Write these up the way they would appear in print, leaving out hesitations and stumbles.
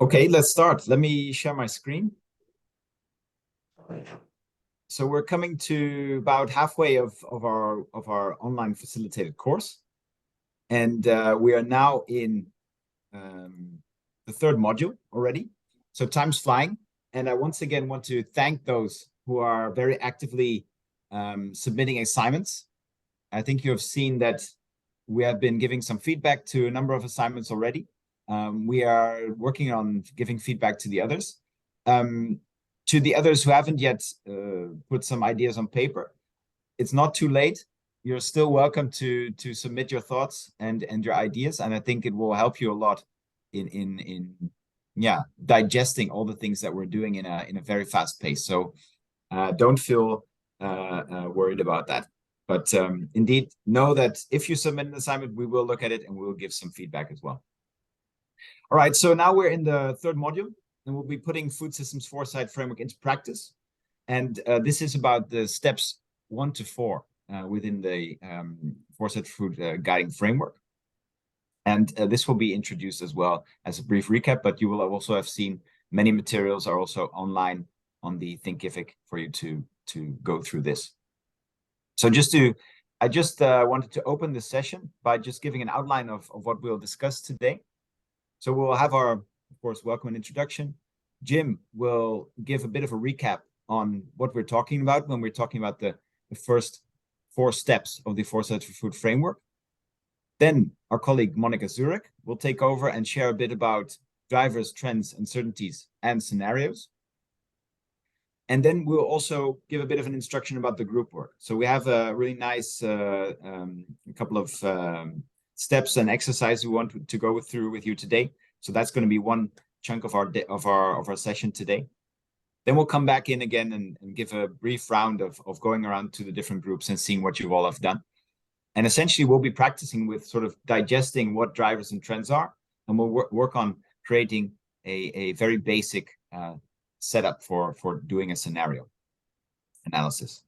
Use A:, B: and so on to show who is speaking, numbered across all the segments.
A: Okay, let's start. Let me share my screen. So we're coming to about halfway of our online facilitated course. And we are now in the third module already. So time's flying. And I once again want to thank those who are very actively submitting assignments. I think you have seen that we have been giving some feedback to a number of assignments already. We are working on giving feedback to the others. To the others who haven't yet put some ideas on paper, it's not too late. You're still welcome to submit your thoughts and your ideas, and I think it will help you a lot in digesting all the things that we're doing in a very fast pace. So don't feel worried about that. But indeed, know that if you submit an assignment, we will look at it and we will give some feedback as well. All right, so now we're in the third module, and we'll be putting Food Systems Foresight Framework into practice. And this is about the steps 1 to 4 within the Foresight Food Guiding Framework. And this will be introduced as well as a brief recap, but you will also have seen many materials are also online on the Thinkific for you to go through this. So I just wanted to open the session by just giving an outline of what we'll discuss today. So we'll have our, of course, welcome and introduction. Jim will give a bit of a recap on what we're talking about when we're talking about the first 4 steps of the Foresight for Food framework. Then our colleague Monica Zurek will take over and share a bit about drivers, trends, uncertainties, and scenarios. And then we'll also give a bit of an instruction about the group work. So we have a really nice couple of steps and exercises we want to go through with you today. So that's going to be one chunk of our session today. Then we'll come back in again and give a brief round of going around to the different groups and seeing what you all have done. And essentially, we'll be practicing with sort of digesting what drivers and trends are, and we'll work on creating a very basic setup for doing a scenario analysis.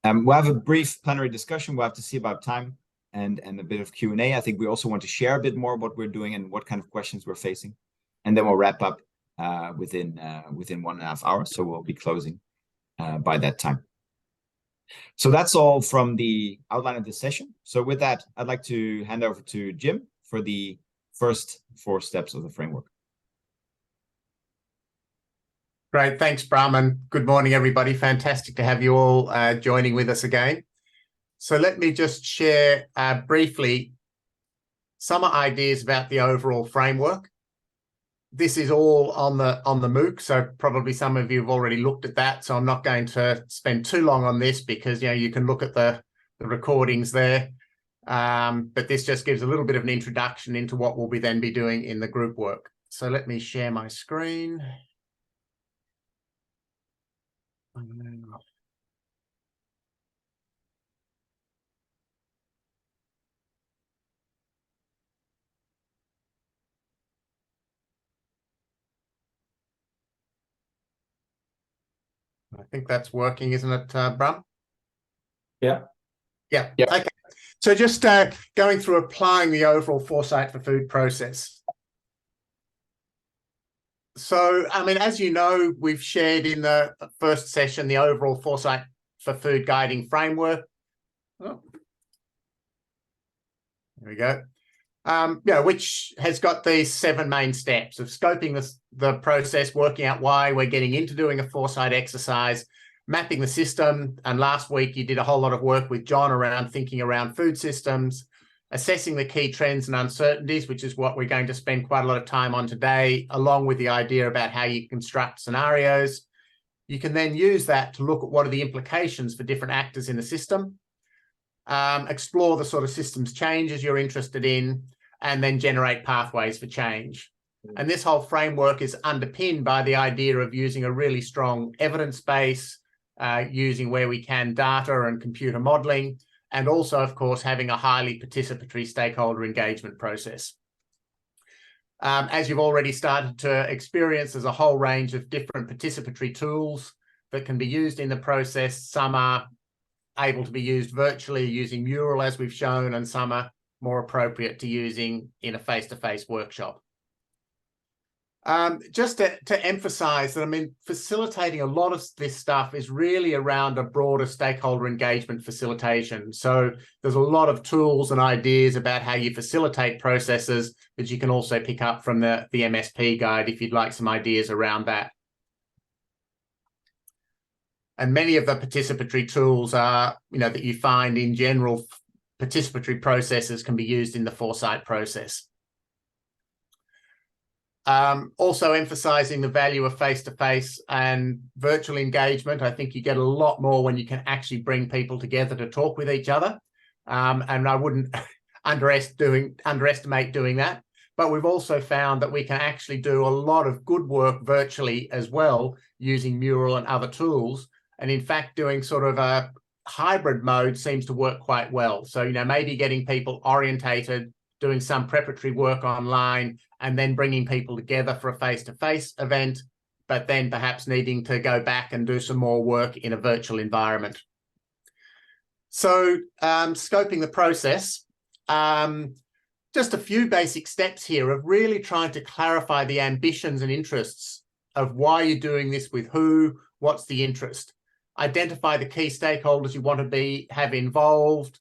A: We'll have a brief plenary discussion. We'll have to see about time and a bit of Q&A. I think we also want to share a bit more what we're doing and what kind of questions we're facing. And then we'll wrap up within 1.5 hours. So we'll be closing by that time. So that's all from the outline of the session. So with that, I'd like to hand over to Jim for the first 4 steps of the framework.
B: Great, thanks, Bram, and good morning, everybody. Fantastic to have you all joining with us again. So let me just share briefly some ideas about the overall framework. This is all on the MOOC, so probably some of you have already looked at that, so I'm not going to spend too long on this because you can look at the recordings there. But this just gives a little bit of an introduction into what we'll then be doing in the group work. So let me share my screen. I think that's working, isn't it, Bram?
A: Yeah.
B: Yeah. Okay. So just going through applying the overall Foresight for Food process. So, I mean, as you know, we've shared in the first session the overall Foresight for Food guiding framework. Oh. There we go. Which has got these 7 main steps of scoping the process, working out why we're getting into doing a Foresight exercise, mapping the system. And last week you did a whole lot of work with John around thinking around food systems, assessing the key trends and uncertainties, which is what we're going to spend quite a lot of time on today, along with the idea about how you construct scenarios. You can then use that to look at what are the implications for different actors in the system, explore the sort of systems changes you're interested in, and then generate pathways for change. And this whole framework is underpinned by the idea of using a really strong evidence base, using where we can data and computer modeling, and also, of course, having a highly participatory stakeholder engagement process. As you've already started to experience, there's a whole range of different participatory tools that can be used in the process. Some are able to be used virtually using Mural, as we've shown, and some are more appropriate to using in a face-to-face workshop. Just to emphasize that, I mean, facilitating a lot of this stuff is really around a broader stakeholder engagement facilitation. So there's a lot of tools and ideas about how you facilitate processes that you can also pick up from the MSP guide if you'd like some ideas around that. And many of the participatory tools are, that you find in general participatory processes can be used in the Foresight process. Also emphasizing the value of face-to-face and virtual engagement. I think you get a lot more when you can actually bring people together to talk with each other. And I wouldn't underestimate doing that. But we've also found that we can actually do a lot of good work virtually as well using Mural and other tools. And in fact, doing sort of a hybrid mode seems to work quite well. So, maybe getting people orientated, doing some preparatory work online, and then bringing people together for a face-to-face event, but then perhaps needing to go back and do some more work in a virtual environment. So scoping the process, just a few basic steps here of really trying to clarify the ambitions and interests of why you're doing this with who, what's the interest. Identify the key stakeholders you want to have involved,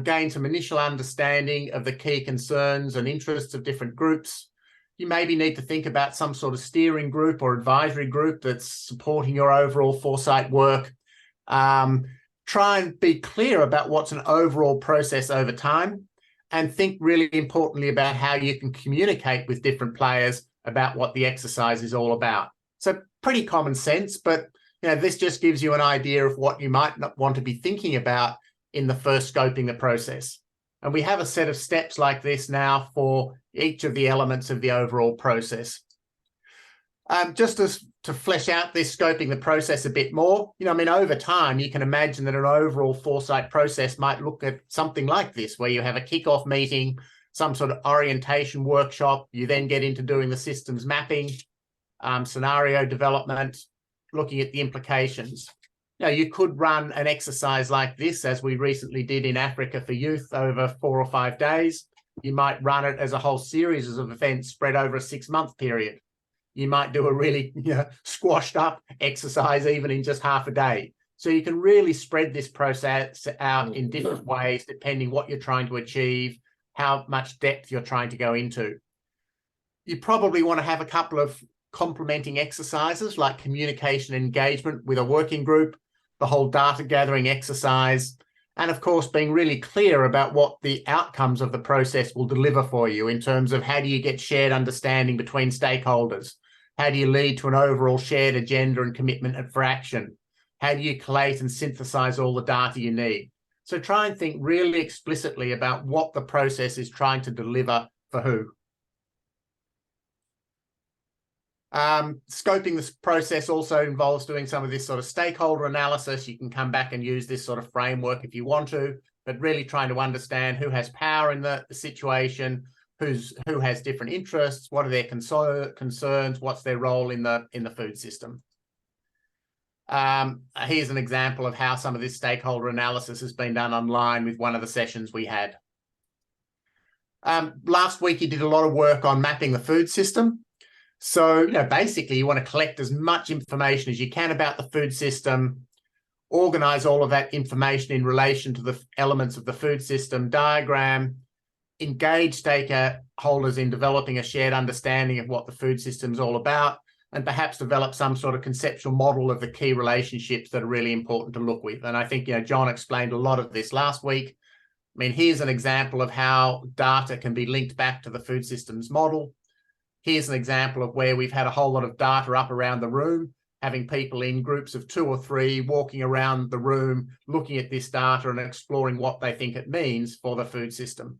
B: gain some initial understanding of the key concerns and interests of different groups. You maybe need to think about some sort of steering group or advisory group that's supporting your overall Foresight work. Try and be clear about what's an overall process over time, and think really importantly about how you can communicate with different players about what the exercise is all about. So pretty common sense, but this just gives you an idea of what you might not want to be thinking about in the first scoping the process. And we have a set of steps like this now for each of the elements of the overall process. Just to flesh out this scoping the process a bit more, over time, you can imagine that an overall Foresight process might look at something like this, where you have a kickoff meeting, some sort of orientation workshop. You then get into doing the systems mapping, scenario development, looking at the implications. You could run an exercise like this, as we recently did in Africa for youth, over 4 or 5 days. You might run it as a whole series of events spread over a 6-month period. You might do a really squashed up exercise even in just half a day. So you can really spread this process out in different ways, depending what you're trying to achieve, how much depth you're trying to go into. You probably want to have a couple of complementing exercises like communication and engagement with a working group, the whole data gathering exercise, and of course being really clear about what the outcomes of the process will deliver for you in terms of how do you get shared understanding between stakeholders? How do you lead to an overall shared agenda and commitment for action? How do you collate and synthesize all the data you need? So try and think really explicitly about what the process is trying to deliver for who. Scoping this process also involves doing some of this sort of stakeholder analysis. You can come back and use this sort of framework if you want to, but really trying to understand who has power in the situation, who has different interests, what are their concerns, what's their role in the food system. Here's an example of how some of this stakeholder analysis has been done online with one of the sessions we had. Last week, you did a lot of work on mapping the food system. So, basically you want to collect as much information as you can about the food system, organize all of that information in relation to the elements of the food system diagram, engage stakeholders in developing a shared understanding of what the food system is all about, and perhaps develop some sort of conceptual model of the key relationships that are really important to look with. And I think, John explained a lot of this last week. I mean, here's an example of how data can be linked back to the food systems model. Here's an example of where we've had a whole lot of data up around the room, having people in groups of 2 or 3 walking around the room, looking at this data and exploring what they think it means for the food system.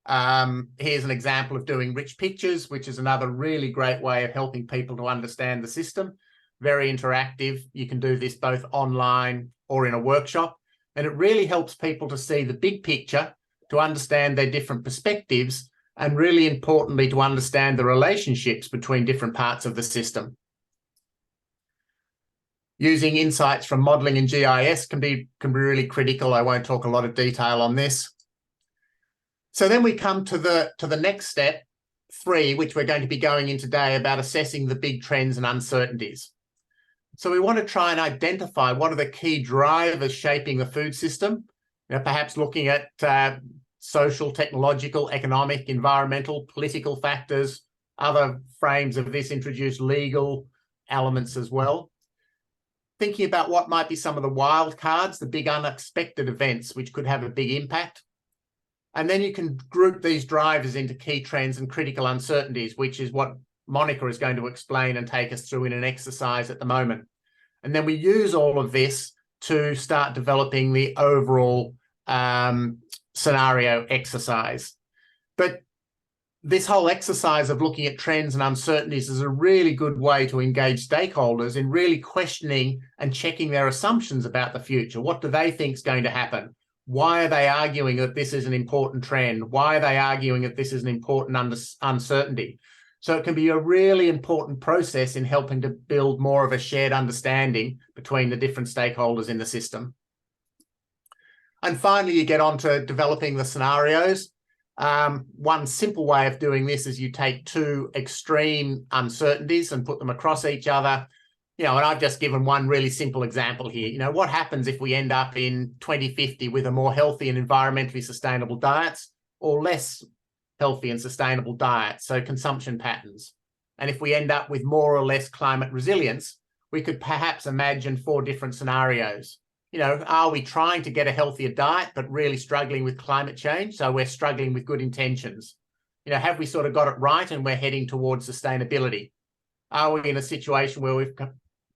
B: Here's an example of doing rich pictures, which is another really great way of helping people to understand the system. Very interactive. You can do this both online or in a workshop. And it really helps people to see the big picture, to understand their different perspectives, and really importantly, to understand the relationships between different parts of the system. Using insights from modelling and GIS can be really critical. I won't talk a lot of detail on this. So then we come to the next step, 3, which we're going to be going in today, about assessing the big trends and uncertainties. So we want to try and identify what are the key drivers shaping the food system, perhaps looking at social, technological, economic, environmental, political factors. Other frames of this introduce legal elements as well. Thinking about what might be some of the wild cards, the big unexpected events which could have a big impact. And then you can group these drivers into key trends and critical uncertainties, which is what Monica is going to explain and take us through in an exercise at the moment. And then we use all of this to start developing the overall scenario exercise. But this whole exercise of looking at trends and uncertainties is a really good way to engage stakeholders in really questioning and checking their assumptions about the future. What do they think is going to happen? Why are they arguing that this is an important trend? Why are they arguing that this is an important uncertainty? So it can be a really important process in helping to build more of a shared understanding between the different stakeholders in the system. And finally, you get on to developing the scenarios. One simple way of doing this is you take two extreme uncertainties and put them across each other. And I've just given one really simple example here. What happens if we end up in 2050 with a more healthy and environmentally sustainable diets, or less healthy and sustainable diets, so consumption patterns? And if we end up with more or less climate resilience, we could perhaps imagine 4 different scenarios. Are we trying to get a healthier diet, but really struggling with climate change? So we're struggling with good intentions. Have we sort of got it right and we're heading towards sustainability? Are we in a situation where we've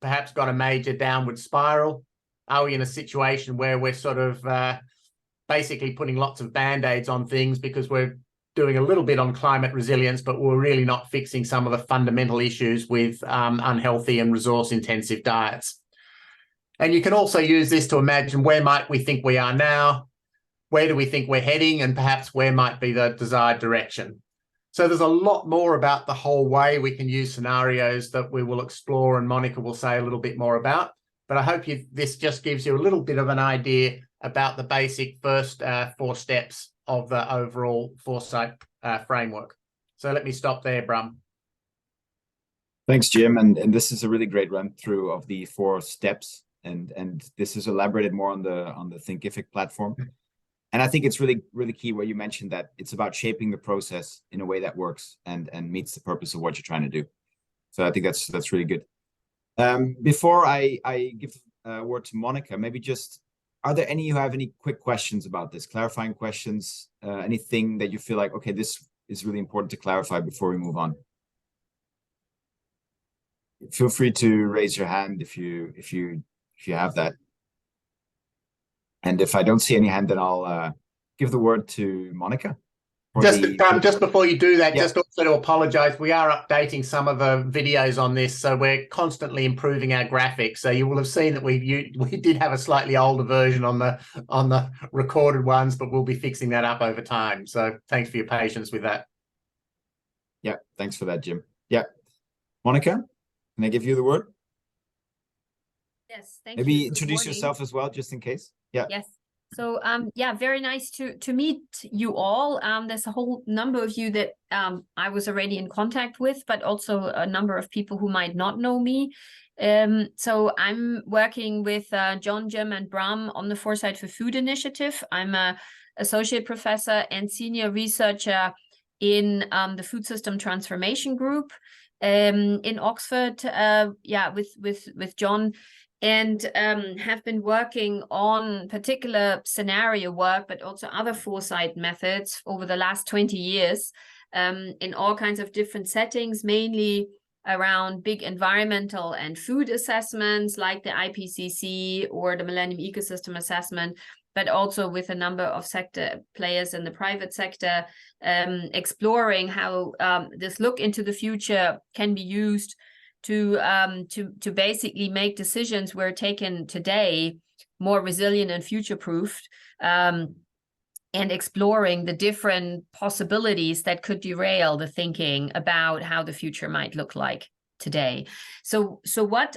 B: perhaps got a major downward spiral? Are we in a situation where we're sort of basically putting lots of band-aids on things because we're doing a little bit on climate resilience, but we're really not fixing some of the fundamental issues with unhealthy and resource-intensive diets? And you can also use this to imagine, where might we think we are now? Where do we think we're heading? And perhaps where might be the desired direction? So there's a lot more about the whole way we can use scenarios that we will explore, and Monica will say a little bit more about. But I hope this just gives you a little bit of an idea about the basic first 4 steps of the overall Foresight framework. So let me stop there, Bram.
A: Thanks, Jim. And this is a really great run through of the 4 steps. And this is elaborated more on the Thinkific platform. And I think it's really, really key where you mentioned that it's about shaping the process in a way that works and meets the purpose of what you're trying to do. So I think that's really good. Before I give a word to Monica, maybe just, are there any who have any quick questions about this, clarifying questions, anything that you feel like, okay, this is really important to clarify before we move on? Feel free to raise your hand if you have that. And if I don't see any hand, then I'll give the word to Monica.
B: Just before you do that, just also to apologize, we are updating some of the videos on this, so we're constantly improving our graphics. So you will have seen that we did have a slightly older version on the recorded ones, but we'll be fixing that up over time. So thanks for your patience with that.
A: Yeah, thanks for that, Jim. Yeah, Monica, can I give you the word?
C: Yes, thank you.
A: Maybe introduce yourself as well, just in case. Yeah.
C: Yes. So yeah, very nice to meet you all. There's a whole number of you that I was already in contact with, but also a number of people who might not know me. So I'm working with John, Jim, and Bram on the Foresight for Food initiative. I'm an associate professor and senior researcher in the Food System Transformation Group in Oxford. Yeah, with John. And have been working on particular scenario work, but also other foresight methods over the last 20 years in all kinds of different settings, mainly around big environmental and food assessments like the IPCC or the Millennium Ecosystem Assessment, but also with a number of sector players in the private sector, exploring how this look into the future can be used to basically make decisions we're taken today more resilient and future-proofed, and exploring the different possibilities that could derail the thinking about how the future might look like today. So what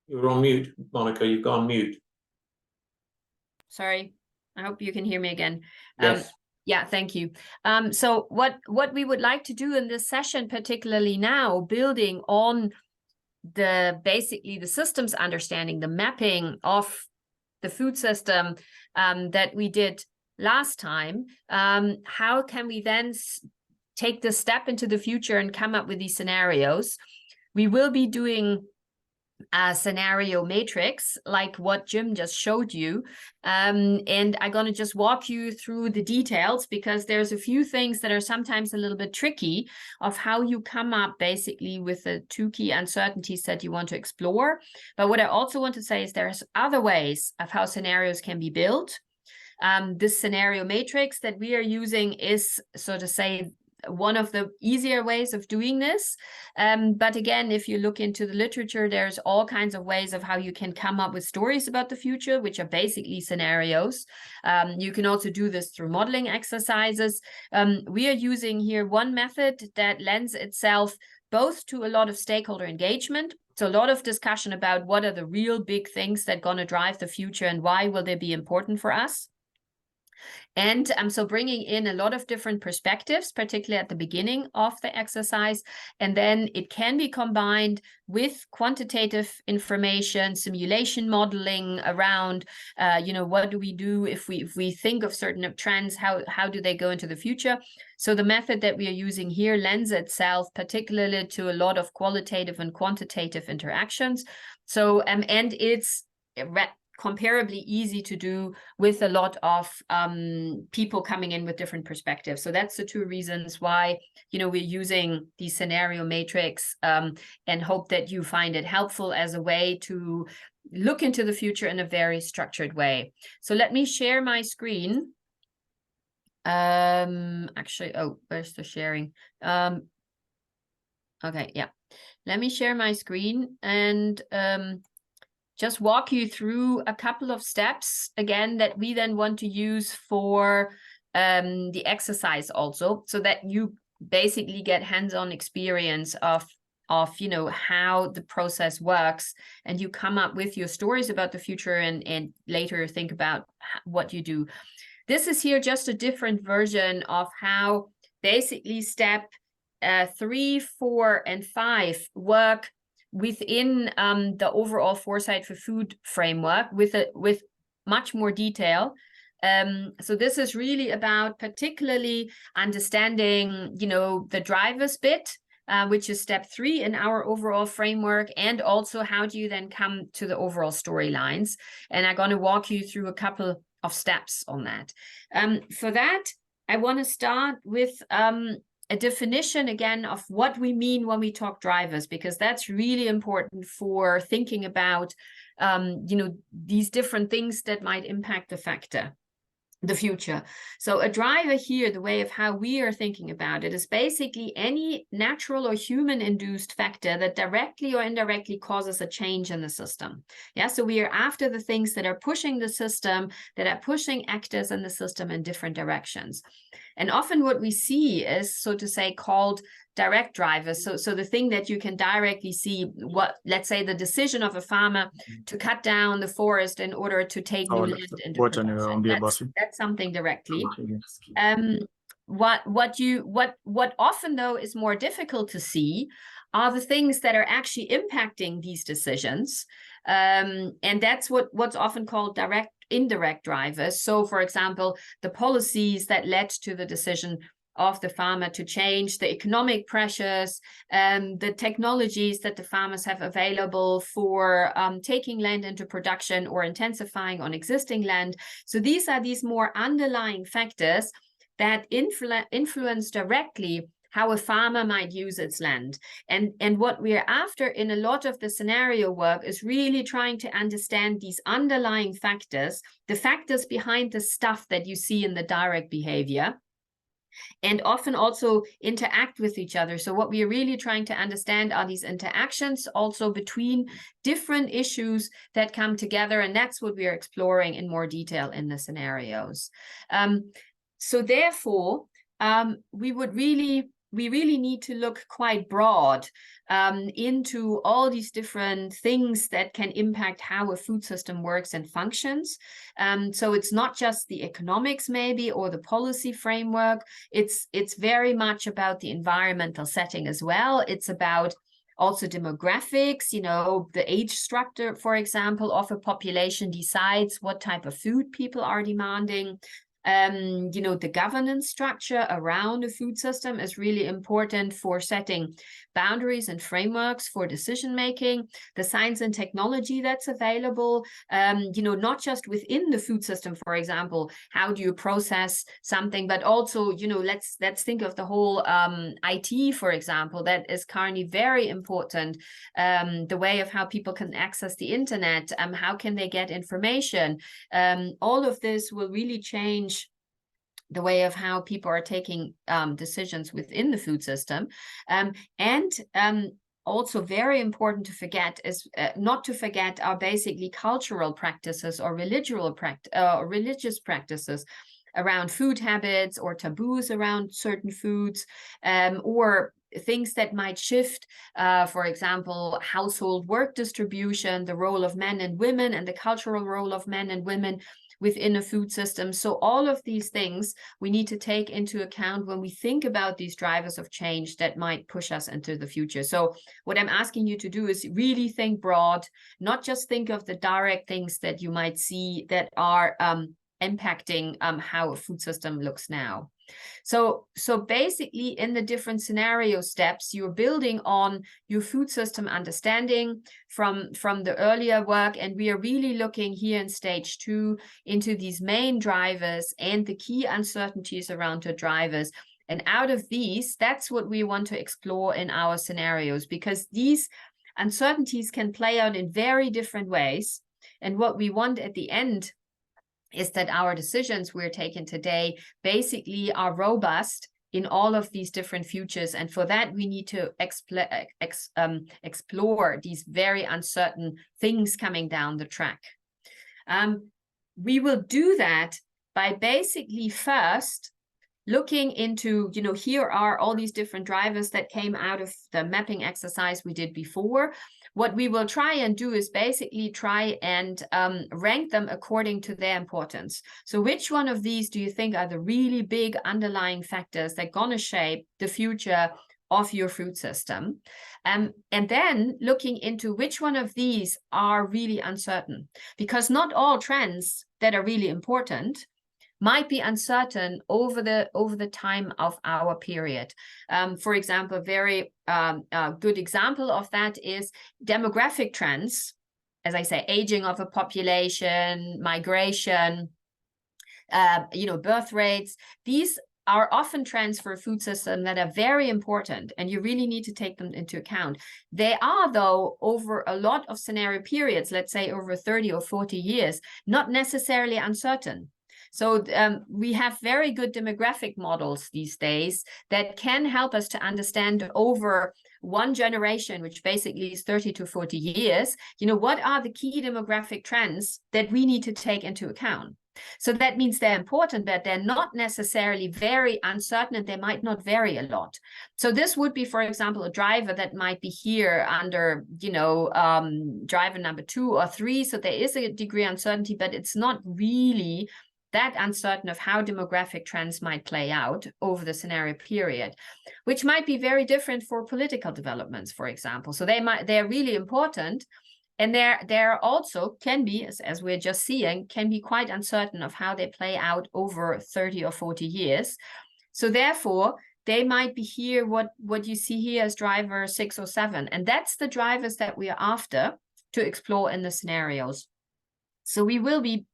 D: You're on mute, Monica. You've gone mute.
C: Sorry. I hope you can hear me again.
A: Yes.
C: Yeah, thank you. So what we would like to do in this session, particularly now, building on basically the systems understanding, the mapping of the food system that we did last time, how can we then take this step into the future and come up with these scenarios? We will be doing a scenario matrix like what Jim just showed you, and I'm going to just walk you through the details, because there's a few things that are sometimes a little bit tricky of how you come up basically with the 2 key uncertainties that you want to explore. But what I also want to say is there's other ways of how scenarios can be built. This scenario matrix that we are using is, so to say, one of the easier ways of doing this. But again, if you look into the literature, there's all kinds of ways of how you can come up with stories about the future, which are basically scenarios. You can also do this through modeling exercises. We are using here one method that lends itself both to a lot of stakeholder engagement. So a lot of discussion about what are the real big things that are going to drive the future and why will they be important for us. And so bringing in a lot of different perspectives, particularly at the beginning of the exercise, and then it can be combined with quantitative information, simulation modeling around, what do we do if we think of certain trends, how do they go into the future? So the method that we are using here lends itself particularly to a lot of qualitative and quantitative interactions. So, and it's comparably easy to do with a lot of people coming in with different perspectives. So that's the 2 reasons why, we're using the scenario matrix, and hope that you find it helpful as a way to look into the future in a very structured way. So let me share my screen. Actually, oh, where's the sharing? Okay, yeah. Let me share my screen and just walk you through a couple of steps, again, that we then want to use for the exercise also, so that you basically get hands-on experience of how the process works, and you come up with your stories about the future and later think about what you do. This is here just a different version of how basically step 3, 4, and 5 work within the overall Foresight for Food framework with much more detail. So this is really about particularly understanding, the drivers bit, which is step 3 in our overall framework, and also how do you then come to the overall storylines. And I'm going to walk you through a couple of steps on that. For that, I want to start with a definition again of what we mean when we talk drivers, because that's really important for thinking about these different things that might impact the future. So a driver here, the way of how we are thinking about it, is basically any natural or human induced factor that directly or indirectly causes a change in the system. Yeah, so we are after the things that are pushing the system, that are pushing actors in the system in different directions. And often what we see is, so to say, called direct drivers. So the thing that you can directly see, let's say the decision of a farmer to cut down the forest in order to take new land into production. That's something directly. What often though is more difficult to see are the things that are actually impacting these decisions. And that's what's often called indirect drivers. So for example, the policies that led to the decision of the farmer to change, the economic pressures, the technologies that the farmers have available for taking land into production or intensifying on existing land. So these are these more underlying factors that influence directly how a farmer might use its land. And what we're after in a lot of the scenario work is really trying to understand these underlying factors, the factors behind the stuff that you see in the direct behavior, and often also interact with each other. So what we are really trying to understand are these interactions also between different issues that come together, and that's what we are exploring in more detail in the scenarios. So therefore, we would really we really need to look quite broad into all these different things that can impact how a food system works and functions. So it's not just the economics maybe or the policy framework. It's very much about the environmental setting as well. It's about also demographics, you know, the age structure, for example, of a population decides what type of food people are demanding. You know, the governance structure around a food system is really important for setting boundaries and frameworks for decision making. The science and technology that's available, you know, not just within the food system, for example, how do you process something, but also, you know, let's think of the whole IT, for example, that is currently very important. The way of how people can access the internet, how can they get information? All of this will really change the way of how people are taking decisions within the food system. Also very important to forget is not to forget are basically cultural practices or religious practices around food habits or taboos around certain foods, or things that might shift, for example, household work distribution, the role of men and women, and the cultural role of men and women within a food system. So all of these things we need to take into account when we think about these drivers of change that might push us into the future. So what I'm asking you to do is really think broad, not just think of the direct things that you might see that are impacting how a food system looks now. So basically in the different scenario steps, you're building on your food system understanding from the earlier work. And we are really looking here in stage 2 into these main drivers and the key uncertainties around the drivers. And out of these, that's what we want to explore in our scenarios, because these uncertainties can play out in very different ways. And what we want at the end is that our decisions we're taking today basically are robust in all of these different futures. And for that, we need to explore these very uncertain things coming down the track. We will do that by basically first looking into, you know, here are all these different drivers that came out of the mapping exercise we did before. What we will try and do is basically try and rank them according to their importance. So which one of these do you think are the really big underlying factors that are going to shape the future of your food system? And then looking into which one of these are really uncertain, because not all trends that are really important might be uncertain over the time of our period. For example, a very good example of that is demographic trends. As I say, aging of a population, migration, you know, birth rates. These are often trends for a food system that are very important, and you really need to take them into account. They are, though, over a lot of scenario periods, let's say over 30 or 40 years, not necessarily uncertain. So we have very good demographic models these days that can help us to understand over one generation, which basically is 30 to 40 years, you know, what are the key demographic trends that we need to take into account. So that means they're important, but they're not necessarily very uncertain, and they might not vary a lot. So this would be, for example, a driver that might be here under, you know, driver number 2 or 3. So there is a degree of uncertainty, but it's not really that uncertain of how demographic trends might play out over the scenario period, which might be very different for political developments, for example. So they're really important, and they're also can be, as we're just seeing, can be quite uncertain of how they play out over 30 or 40 years. So therefore, they might be here, what you see here as driver 6 or 7, and that's the drivers that we are after to explore in the scenarios. So we will be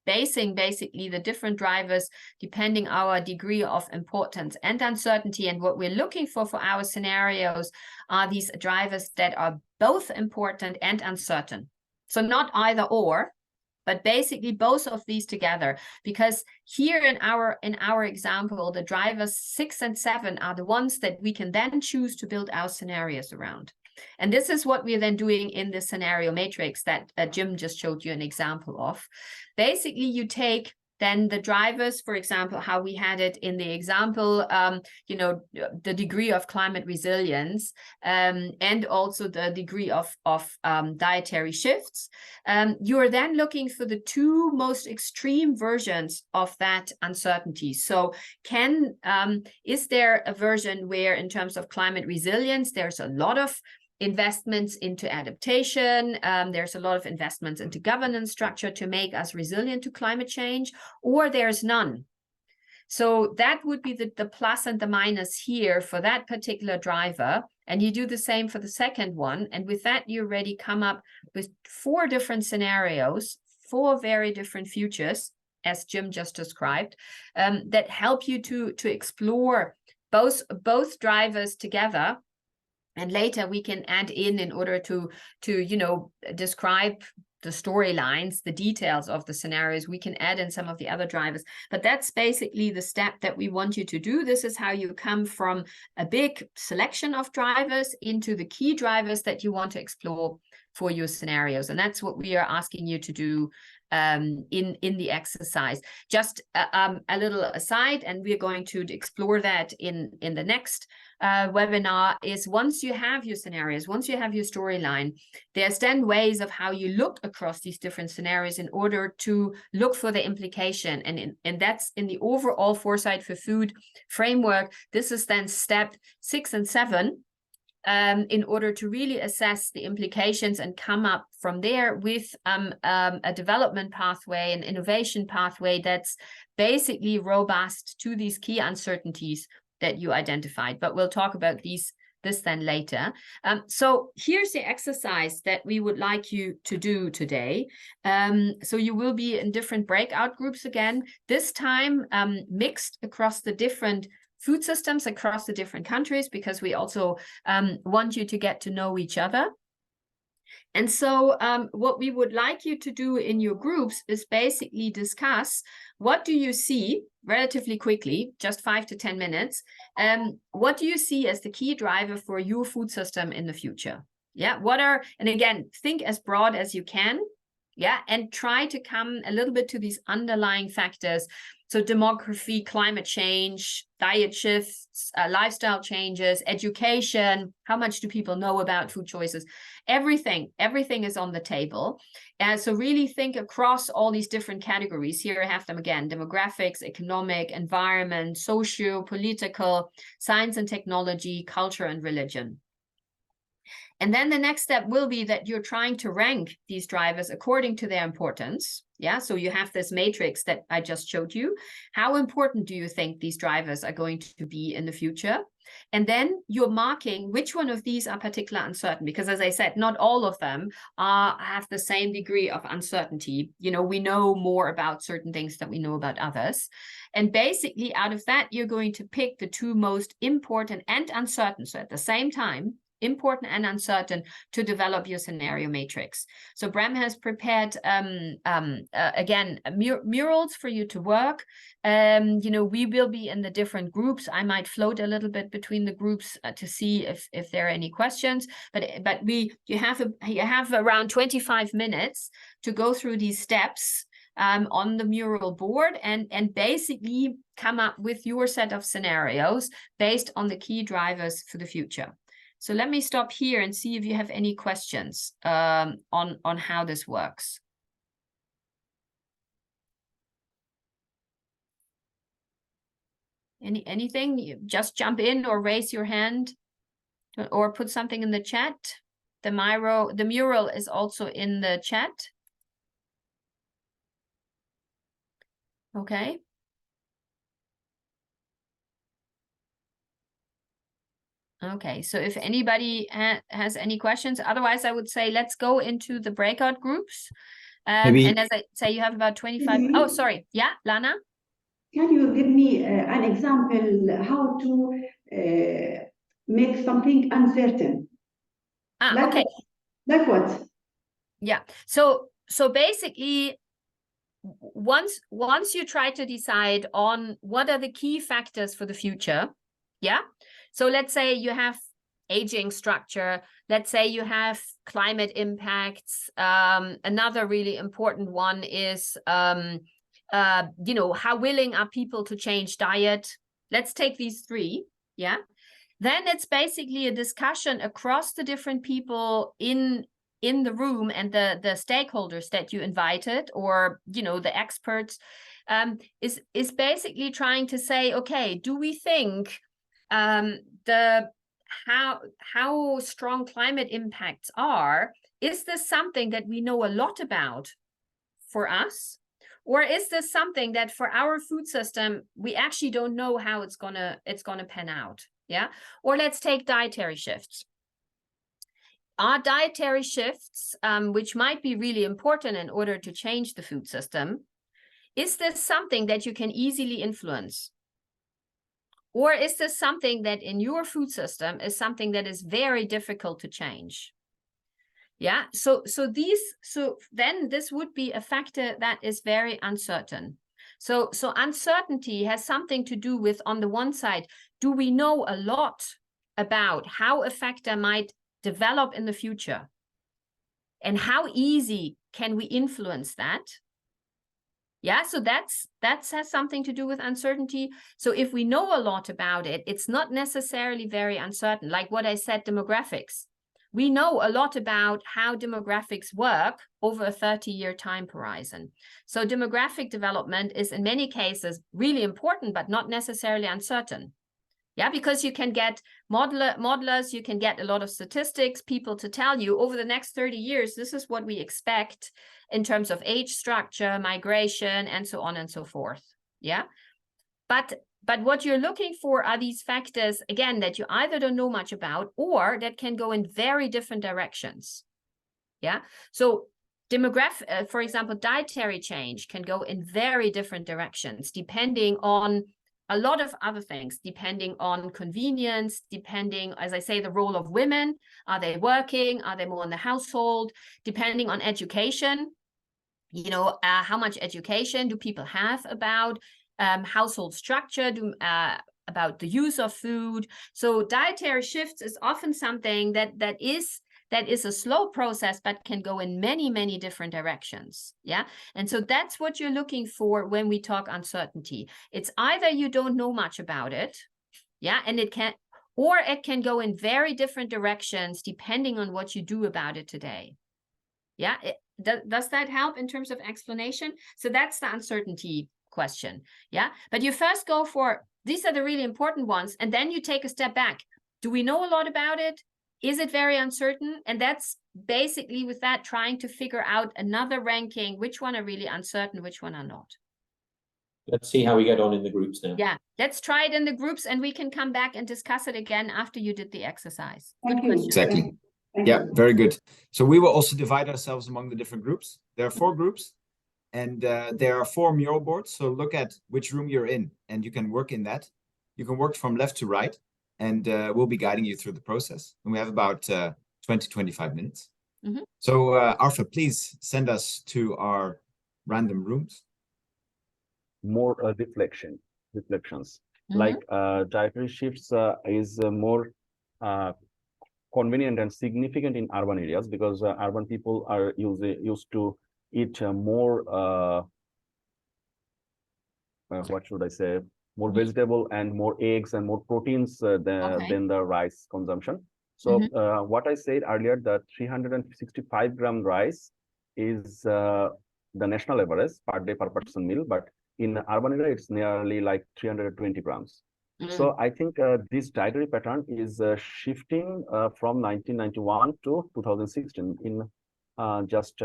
C: basing basically the different drivers depending our degree of importance and uncertainty. And what we're looking for our scenarios are these drivers that are both important and uncertain. So not either or, but basically both of these together, because here in our example, the drivers 6 and 7 are the ones that we can then choose to build our scenarios around. And this is what we're then doing in the scenario matrix that Jim just showed you an example of. Basically, you take then the drivers, for example, how we had it in the example, you know, the degree of climate resilience, and also the degree of dietary shifts. You're then looking for the two most extreme versions of that uncertainty. So is there a version where in terms of climate resilience, there's a lot of investments into adaptation, there's a lot of investments into governance structure to make us resilient to climate change, or there's none? So that would be the plus and the minus here for that particular driver. And you do the same for the second one. And with that, you already come up with 4 different scenarios, 4 very different futures, as Jim just described, that help you to explore both drivers together. And later we can add in order to you know, describe the storylines, the details of the scenarios. We can add in some of the other drivers, but that's basically the step that we want you to do. This is how you come from a big selection of drivers into the key drivers that you want to explore for your scenarios. And that's what we are asking you to do in the exercise. Just a little aside, and we're going to explore that in the next webinar, is once you have your scenarios, once you have your storyline, there's then ways of how you look across these different scenarios in order to look for the implication. And that's in the overall Foresight for Food framework. This is then step 6 and 7. In order to really assess the implications and come up from there with a development pathway, an innovation pathway that's basically robust to these key uncertainties that you identified. But we'll talk about this then later. So here's the exercise that we would like you to do today. So you will be in different breakout groups again, this time mixed across the different food systems across the different countries, because we also want you to get to know each other. And so what we would like you to do in your groups is basically discuss, what do you see relatively quickly, just 5 to 10 minutes, what do you see as the key driver for your food system in the future? Yeah, and again, think as broad as you can, yeah, and try to come a little bit to these underlying factors. So demography, climate change, diet shifts, lifestyle changes, education, how much do people know about food choices? Everything is on the table. So really think across all these different categories. Here I have them again: demographics, economic, environment, socio-political, science and technology, culture and religion. And then the next step will be that you're trying to rank these drivers according to their importance. Yeah, so you have this matrix that I just showed you. How important do you think these drivers are going to be in the future? And then you're marking which one of these are particularly uncertain, because as I said, not all of them have the same degree of uncertainty. You know, we know more about certain things than we know about others. And basically out of that, you're going to pick the 2 most important and uncertain. So at the same time, important and uncertain, to develop your scenario matrix. So Bram has prepared, again, murals for you to work. You know, we will be in the different groups. I might float a little bit between the groups to see if there are any questions. But you have around 25 minutes to go through these steps on the mural board and basically come up with your set of scenarios based on the key drivers for the future. So let me stop here and see if you have any questions on how this works. Anything? You just jump in or raise your hand or put something in the chat. The mural is also in the chat. Okay. Okay, so if anybody has any questions, otherwise I would say let's go into the breakout groups. And as I say, you have about 25. Oh, sorry. Yeah, Lana?
D: Can you give me an example how to make something uncertain?
C: Okay.
D: Like what?
C: Yeah. So basically, once you try to decide on what are the key factors for the future, yeah. So let's say you have aging structure. Let's say you have climate impacts. Another really important one is you know, how willing are people to change diet? Let's take these three, yeah? Then it's basically a discussion across the different people in the room and the stakeholders that you invited, or, you know, the experts, is basically trying to say, okay, do we think how strong climate impacts are? Is this something that we know a lot about for us? Or is this something that for our food system, we actually don't know how it's gonna pan out? Yeah. Or let's take dietary shifts. Are dietary shifts, which might be really important in order to change the food system, is this something that you can easily influence? Or is this something that in your food system is something that is very difficult to change? Yeah, so then this would be a factor that is very uncertain. So uncertainty has something to do with, on the one side, do we know a lot about how a factor might develop in the future? And how easy can we influence that? Yeah, so that has something to do with uncertainty. So if we know a lot about it, it's not necessarily very uncertain. Like what I said, demographics. We know a lot about how demographics work over a 30-year time horizon. So demographic development is in many cases really important, but not necessarily uncertain. Yeah, because you can get modelers, you can get a lot of statistics, people to tell you over the next 30 years, this is what we expect in terms of age structure, migration, and so on and so forth. Yeah, but what you're looking for are these factors, again, that you either don't know much about or that can go in very different directions. Yeah, so demographic, for example, dietary change can go in very different directions depending on a lot of other things, depending on convenience, depending, as I say, the role of women. Are they working? Are they more in the household? Depending on education, you know, how much education do people have about household structure, about the use of food. So dietary shifts is often something that is a slow process, but can go in many, many different directions. Yeah. And so that's what you're looking for when we talk uncertainty. It's either you don't know much about it, yeah, and it can go in very different directions depending on what you do about it today. Yeah. Does that help in terms of explanation? So that's the uncertainty question. Yeah. But you first go for, these are the really important ones, and then you take a step back. Do we know a lot about it? Is it very uncertain? And that's basically with that trying to figure out another ranking, which one are really uncertain, which one are not.
E: Let's see how we get on in the groups now.
C: Yeah, let's try it in the groups and we can come back and discuss it again after you did the exercise.
D: Thank you.
A: Exactly.
D: Thank
A: Yeah,
D: you.
A: very good. So we will also divide ourselves among the different groups. There are 4 groups, and there are 4 mural boards. So look at which room you're in, and you can work in that. You can work from left to right, and we'll be guiding you through the process. And we have about 20-25 minutes.
C: Mm-hmm.
A: So Arfa, please send us to our random rooms.
F: More reflections.
C: Mm-hmm.
F: Like dietary shifts is more convenient and significant in urban areas, because urban people are used to eat more what should I say, more vegetable and more eggs and more proteins than the rice consumption. So what I said earlier, that 365 gram rice is the national average per day per person meal, but in urban area it's nearly like 320 grams. So I think this dietary pattern is shifting from 1991 to 2016 in just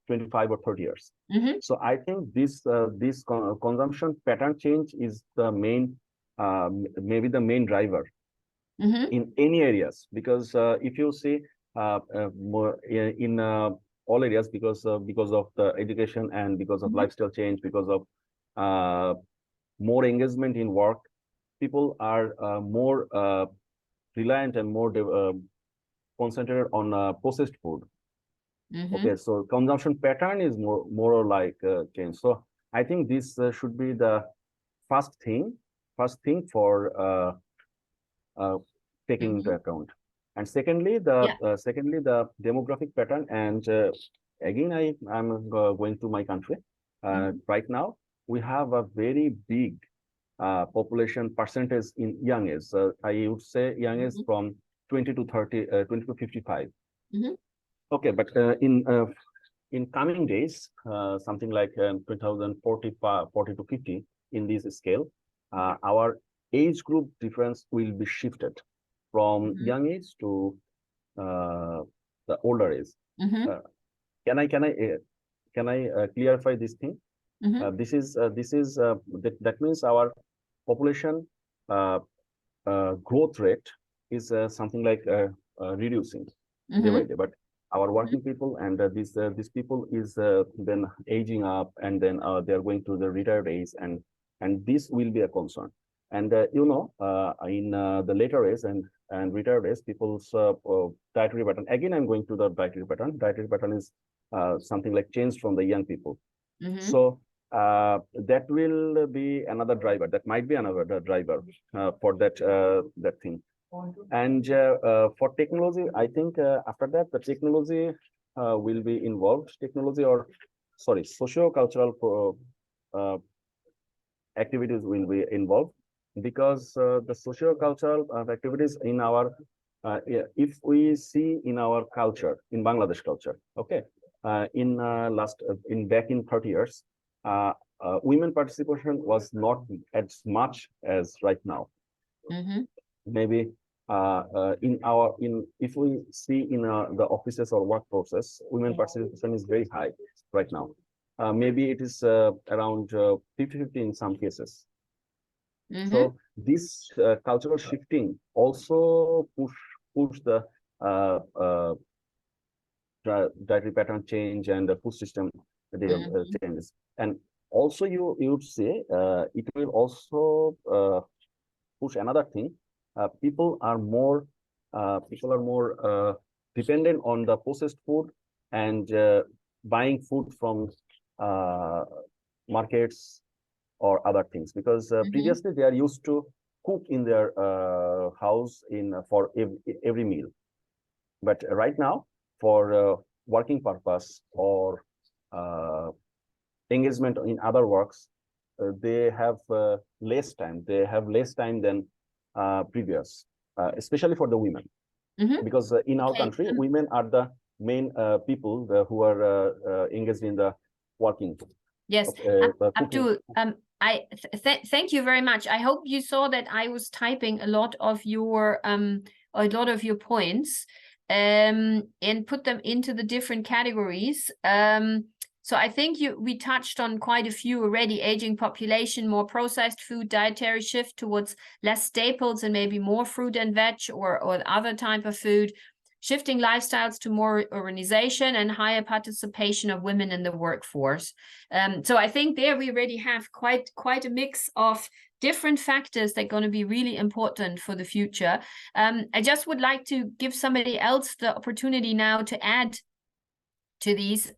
F: 25 or 30 years. So I think this consumption pattern change is the main, maybe the main driver in any areas, because if you see more in all areas, because of the education and because of lifestyle change, because of more engagement in work, people are more reliant and more concentrated on processed food. Okay, so consumption pattern is more or like change. So I think this should be the first thing for taking into account. And secondly, the demographic pattern. And again, I'm going to my country right now. we have a very big population percentage in young age. I would say young age from 20 to 30, 20 to 55. Okay, but in coming days, something like 2040 to 50 in this scale, our age group difference will be shifted from young age to the older age. Can I clarify this thing? That means our population growth rate is something like reducing day by day, but our working people and these people is then aging up, and then they are going to the retired age, and this will be a concern. And in the later age and retired age, people's dietary pattern. Again, I'm going to the dietary pattern. Dietary pattern is something like changed from the young people. So that will be another driver. That might be another driver for that thing. And for technology, I think after that, the technology will be involved. Technology, or sorry, socio-cultural activities will be involved, because the socio-cultural activities in our, if we see in our culture, in Bangladesh culture, okay, back in 30 years, women participation was not as much as right now. Maybe if we see in the offices or work process, women participation is very high right now. Maybe it is around 50-50 in some cases. So this cultural shifting also push the dietary pattern change and the food system changes. And also you would say it will also push another thing. People are more dependent on the processed food and buying food from markets or other things, because previously they are used to cook in their house for every meal, but right now for working purpose or engagement in other works, they have less time. They have less time than previous, especially for the women, because in our country, women are the main people who are engaged in the working.
C: Yes, Abdul, thank you very much. I hope you saw that I was typing a lot of your points and put them into the different categories. So I think we touched on quite a few already: aging population, more processed food, dietary shift towards less staples and maybe more fruit and veg or other type of food, shifting lifestyles to more urbanization and higher participation of women in the workforce. So I think there we already have quite a mix of different factors that are going to be really important for the future. I just would like to give somebody else the opportunity now to add to these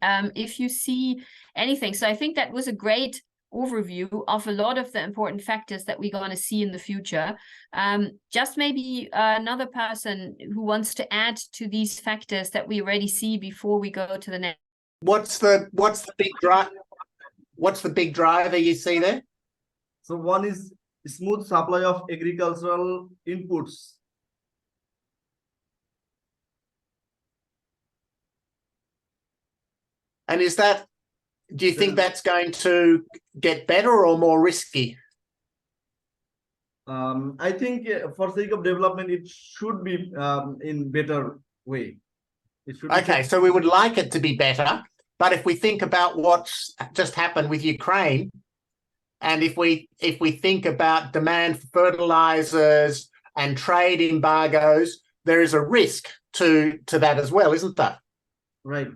C: if you see anything. So I think that was a great overview of a lot of the important factors that we're going to see in the future. Just maybe another person who wants to add to these factors that we already see before we go to the next.
B: What's the big driver you see there?
G: So one is smooth supply of agricultural inputs.
B: And do you think that's going to get better or more risky?
G: I think for sake of development, it should be in better way. It should.
B: Okay, so we would like it to be better, but if we think about what's just happened with Ukraine, and if we think about demand for fertilizers and trade embargoes, there is a risk to that as well, isn't there?
G: Right.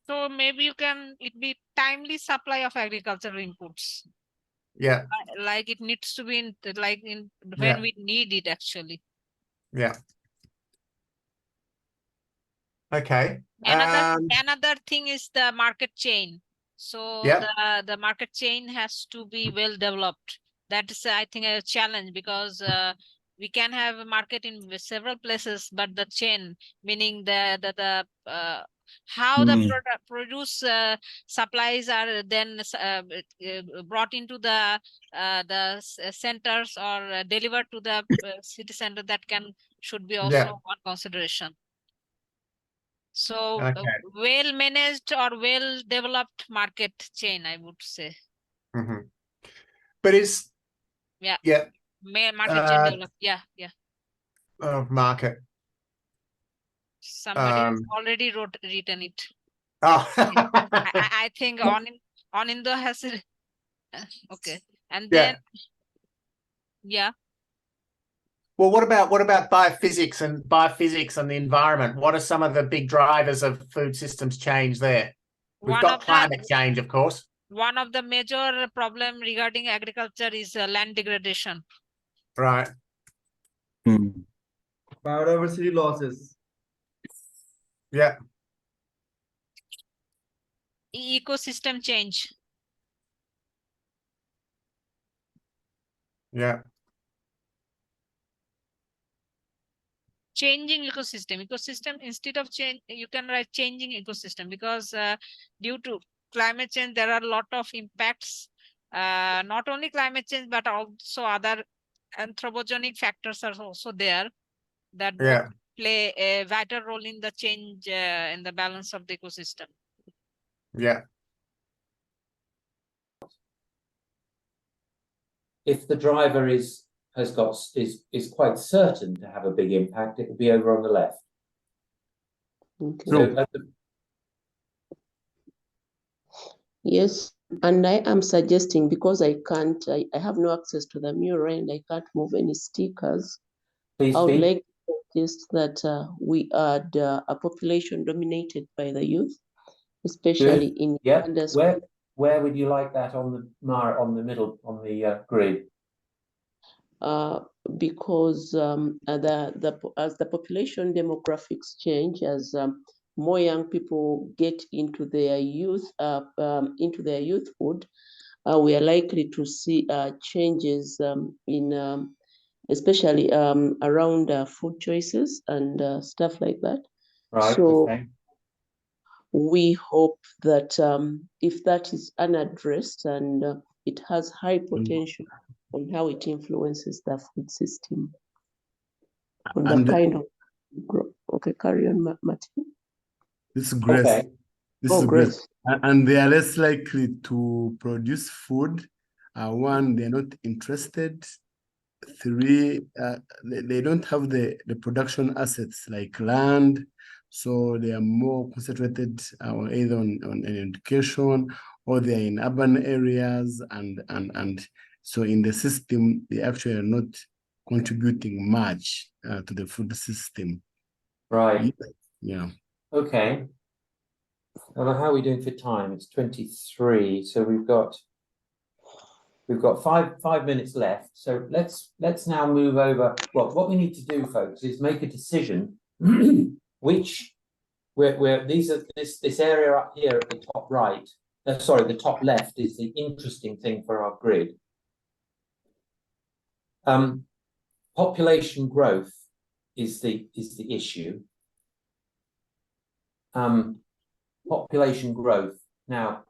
H: So maybe it be timely supply of agricultural inputs.
B: Yeah.
H: Like it needs to be when we need it actually.
B: Yeah. Okay.
H: Another thing is the market chain. So the market chain has to be well developed. That is, I think, a challenge, because we can have a market in several places, but the chain, meaning the how the produce supplies are then brought into the centers or delivered to the city center, that should be also one consideration. So well managed or well developed market chain, I would say.
B: But is
H: market chain developed,
B: market.
H: Somebody has already written it.
B: Oh,
H: I think Anindo has it. Okay, and then
B: Well, what about biophysics and the environment? What are some of the big drivers of food systems change there? We've got climate change, of course.
H: One of the major problem regarding agriculture is land degradation.
B: Right.
G: Biodiversity losses.
B: Yeah.
H: Ecosystem change.
B: Yeah.
H: Changing ecosystem instead of change, you can write changing ecosystem, because due to climate change there are a lot of impacts, not only climate change but also other anthropogenic factors are also there that would play a vital role in the change in the balance of the ecosystem.
E: If the driver is quite certain to have a big impact, it will be over on the left.
I: So yes, and I am suggesting, because I have no access to the mural and I can't move any stickers.
E: Please
I: I would like to suggest that we add a population dominated by the youth, especially in
E: Where would you like that on the middle, on the grid?
I: Because as the population demographics change, as more young people get into their youthhood, we are likely to see changes in especially around food choices and stuff like that.
E: Right.
I: So we hope that if that is unaddressed, and it has high potential on how it influences the food system, on the kind of growth. Okay, carry on, Martin.
J: This is great.
E: Okay.
J: This is great. And they are less likely to produce food. One, they're not interested. Three, they don't have the production assets like land. So they are more concentrated either on education, or they're in urban areas, and so in the system, they actually are not contributing much to the food system.
E: Right.
J: Yeah.
E: Okay. Well, how are we doing for time? It's 23, so we've got five minutes left. So let's now move over. Well, what we need to do, folks, is make a decision which this area up here at the top right. Sorry, the top left is the interesting thing for our grid. Population growth is the issue. Population growth. Now,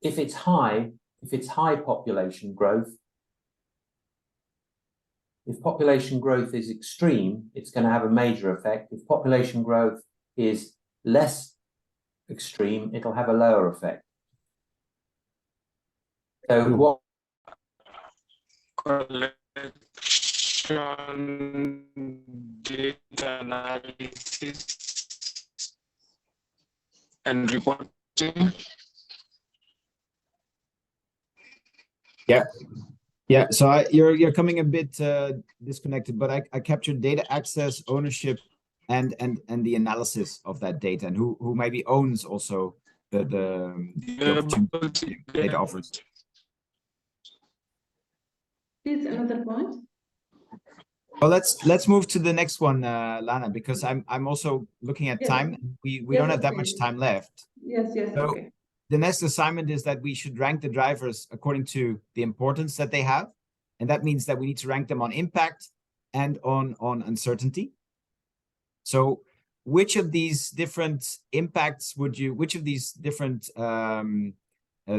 E: if it's high population growth, if population growth is extreme, it's going to have a major effect. If population growth is less extreme, it'll have a lower effect. So what
K: collection, data analysis, and reporting.
A: Yeah. So you're coming a bit disconnected, but I captured data access, ownership, and the analysis of that data, and who maybe owns also the data offers.
D: Please, another point.
A: Well, let's move to the next one, Lana, because I'm also looking at time. We don't have that much time left.
D: Yes.
A: So
D: Okay.
A: the next assignment is that we should rank the drivers according to the importance that they have, and that means that we need to rank them on impact and on uncertainty. So which of these different impacts which of these different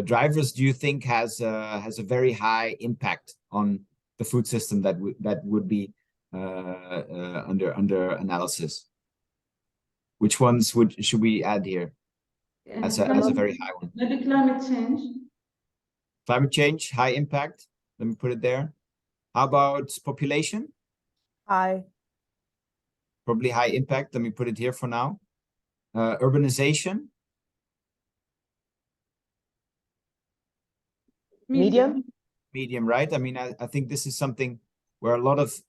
A: drivers do you think has a very high impact on the food system that would be under analysis? Which ones should we add here as a very high one?
D: Maybe climate change.
A: Climate change, high impact. Let me put it there. How about population?
L: High.
A: Probably high impact. Let me put it here for now. Urbanization.
L: Medium.
A: Medium, right? I mean, I think this is something where a lot of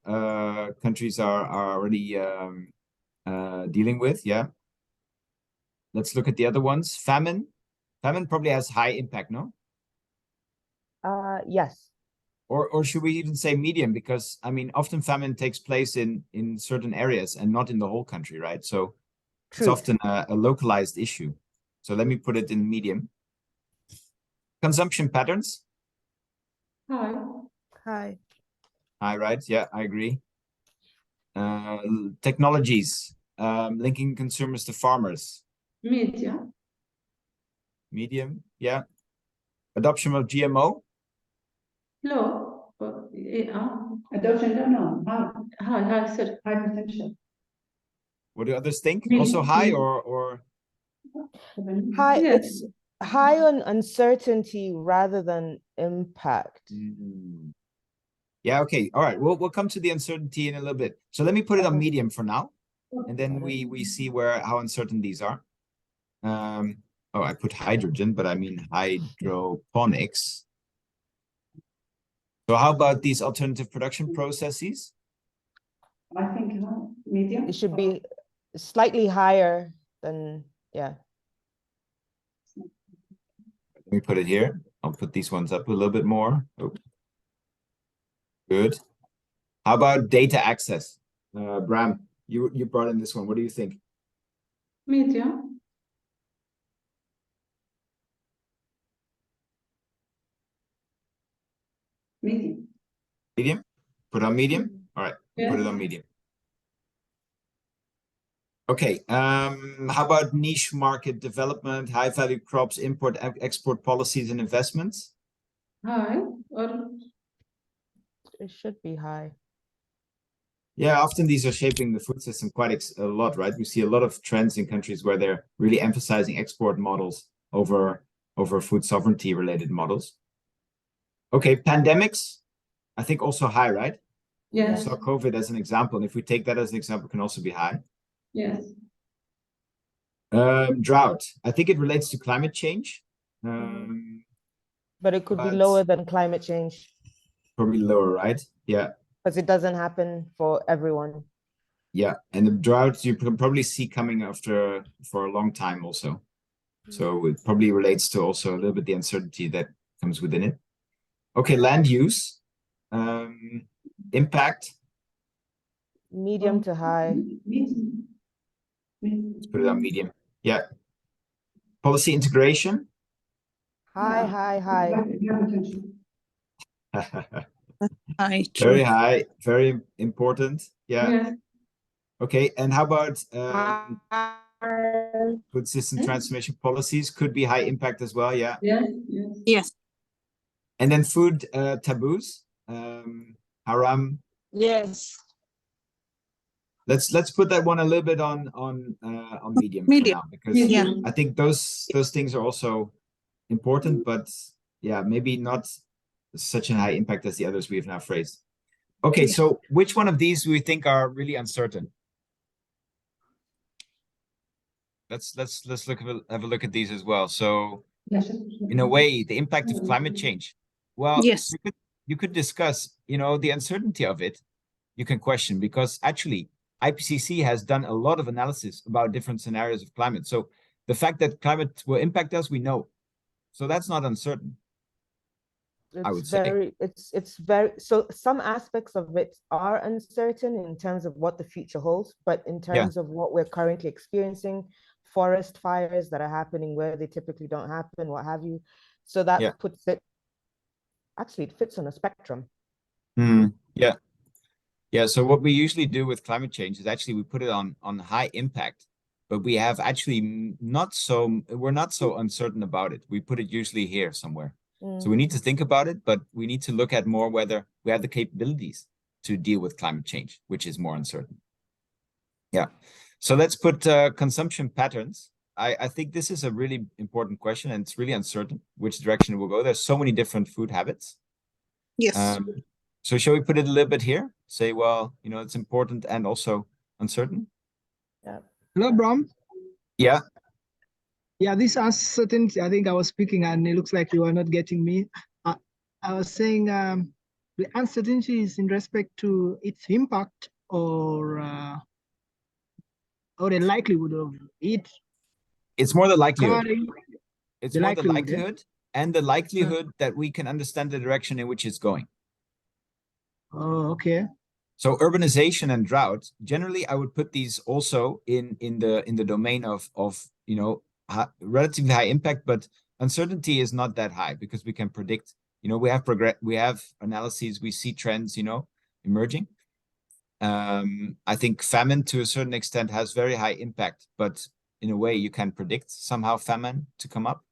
A: countries are already dealing with. Yeah. Let's look at the other ones. Famine. Famine probably has high impact, no?
L: Yes.
A: Or should we even say medium? Because I mean, often famine takes place in certain areas and not in the whole country, right? So it's often a localized issue. So let me put it in medium. Consumption patterns.
D: High.
L: High.
A: High, right? Yeah, I agree. Technologies, linking consumers to farmers.
D: Medium.
A: Medium, yeah. Adoption of GMO.
D: Low. Adoption, no. High, sir. High potential.
A: What do others think? Also high or?
L: High.
D: Yes.
L: It's high on uncertainty rather than impact.
A: Yeah, okay. All right. We'll come to the uncertainty in a little bit. So let me put it on medium for now. And then we see how uncertain these are. Oh, I put hydrogen, but I mean hydroponics. So how about these alternative production processes?
D: I think medium.
L: It should be slightly higher than, yeah.
A: Let me put it here. I'll put these ones up a little bit more. Oh. Good. How about data access? Bram, you brought in this one. What do you think?
D: Medium. Medium.
A: Medium? Put on medium? All right,
D: Yes.
A: put it on medium. Okay, how about niche market development, high value crops, import, export policies and investments?
D: High or?
L: It should be high.
A: Yeah, often these are shaping the food system quite a lot, right? We see a lot of trends in countries where they're really emphasizing export models over food sovereignty related models. Okay, pandemics, I think also high, right?
D: Yes.
A: So COVID as an example, and if we take that as an example, can also be high.
D: Yes.
A: Drought, I think it relates to climate change.
L: But it could be lower than climate change.
A: Probably lower, right? Yeah.
L: Because it doesn't happen for everyone.
A: Yeah, and the droughts you can probably see coming after for a long time also. So it probably relates to also a little bit the uncertainty that comes within it. Okay, land use, impact.
L: Medium to high.
A: Let's put it on medium. Yeah. Policy integration.
L: High, high, high.
A: High, very high, very important. Yeah.
D: Yes.
A: Okay, and how about food system transformation policies? Could be high impact as well. Yeah.
D: Yes. Yes.
H: Yes.
A: And then food taboos, haram.
H: Yes.
A: Let's put that one a little bit on medium for now, because I think those things are also important, but yeah, maybe not such a high impact as the others we have now phrased. Okay, so which one of these do we think are really uncertain? Let's have a look at these as well. So in a way, the impact of climate change. Well,
H: yes,
A: you could discuss, the uncertainty of it. You can question, because actually IPCC has done a lot of analysis about different scenarios of climate. So the fact that climate will impact us, we know. So that's not uncertain. I would say.
L: It's very, so some aspects of it are uncertain in terms of what the future holds, but in terms of what we're currently experiencing, forest fires that are happening where they typically don't happen, what have you. So that puts it, actually it fits on a spectrum.
A: Yeah. Yeah, so what we usually do with climate change is actually we put it on high impact, but we have actually we're not so uncertain about it. We put it usually here somewhere. So we need to think about it, but we need to look at more whether we have the capabilities to deal with climate change, which is more uncertain. Yeah. So let's put consumption patterns. I think this is a really important question, and it's really uncertain which direction it will go. There's so many different food habits.
M: Yes.
A: So shall we put it a little bit here? Say, well, you know, it's important and also uncertain.
L: Yeah.
N: Hello, Bram.
A: Yeah.
N: Yeah, this uncertainty, I think I was speaking and it looks like you are not getting me. I was saying the uncertainty is in respect to its impact or the likelihood of it.
A: It's more the likelihood. It's
N: the
A: more
N: likelihood,
A: the likelihood and the likelihood that we can understand the direction in which it's going.
N: Oh, okay.
A: So urbanization and drought, generally, I would put these also in the domain of you know, relatively high impact, but uncertainty is not that high because we can predict. You know, we have analyses, we see trends, you know, emerging. I think famine to a certain extent has very high impact, but in a way you can predict somehow famine to come up.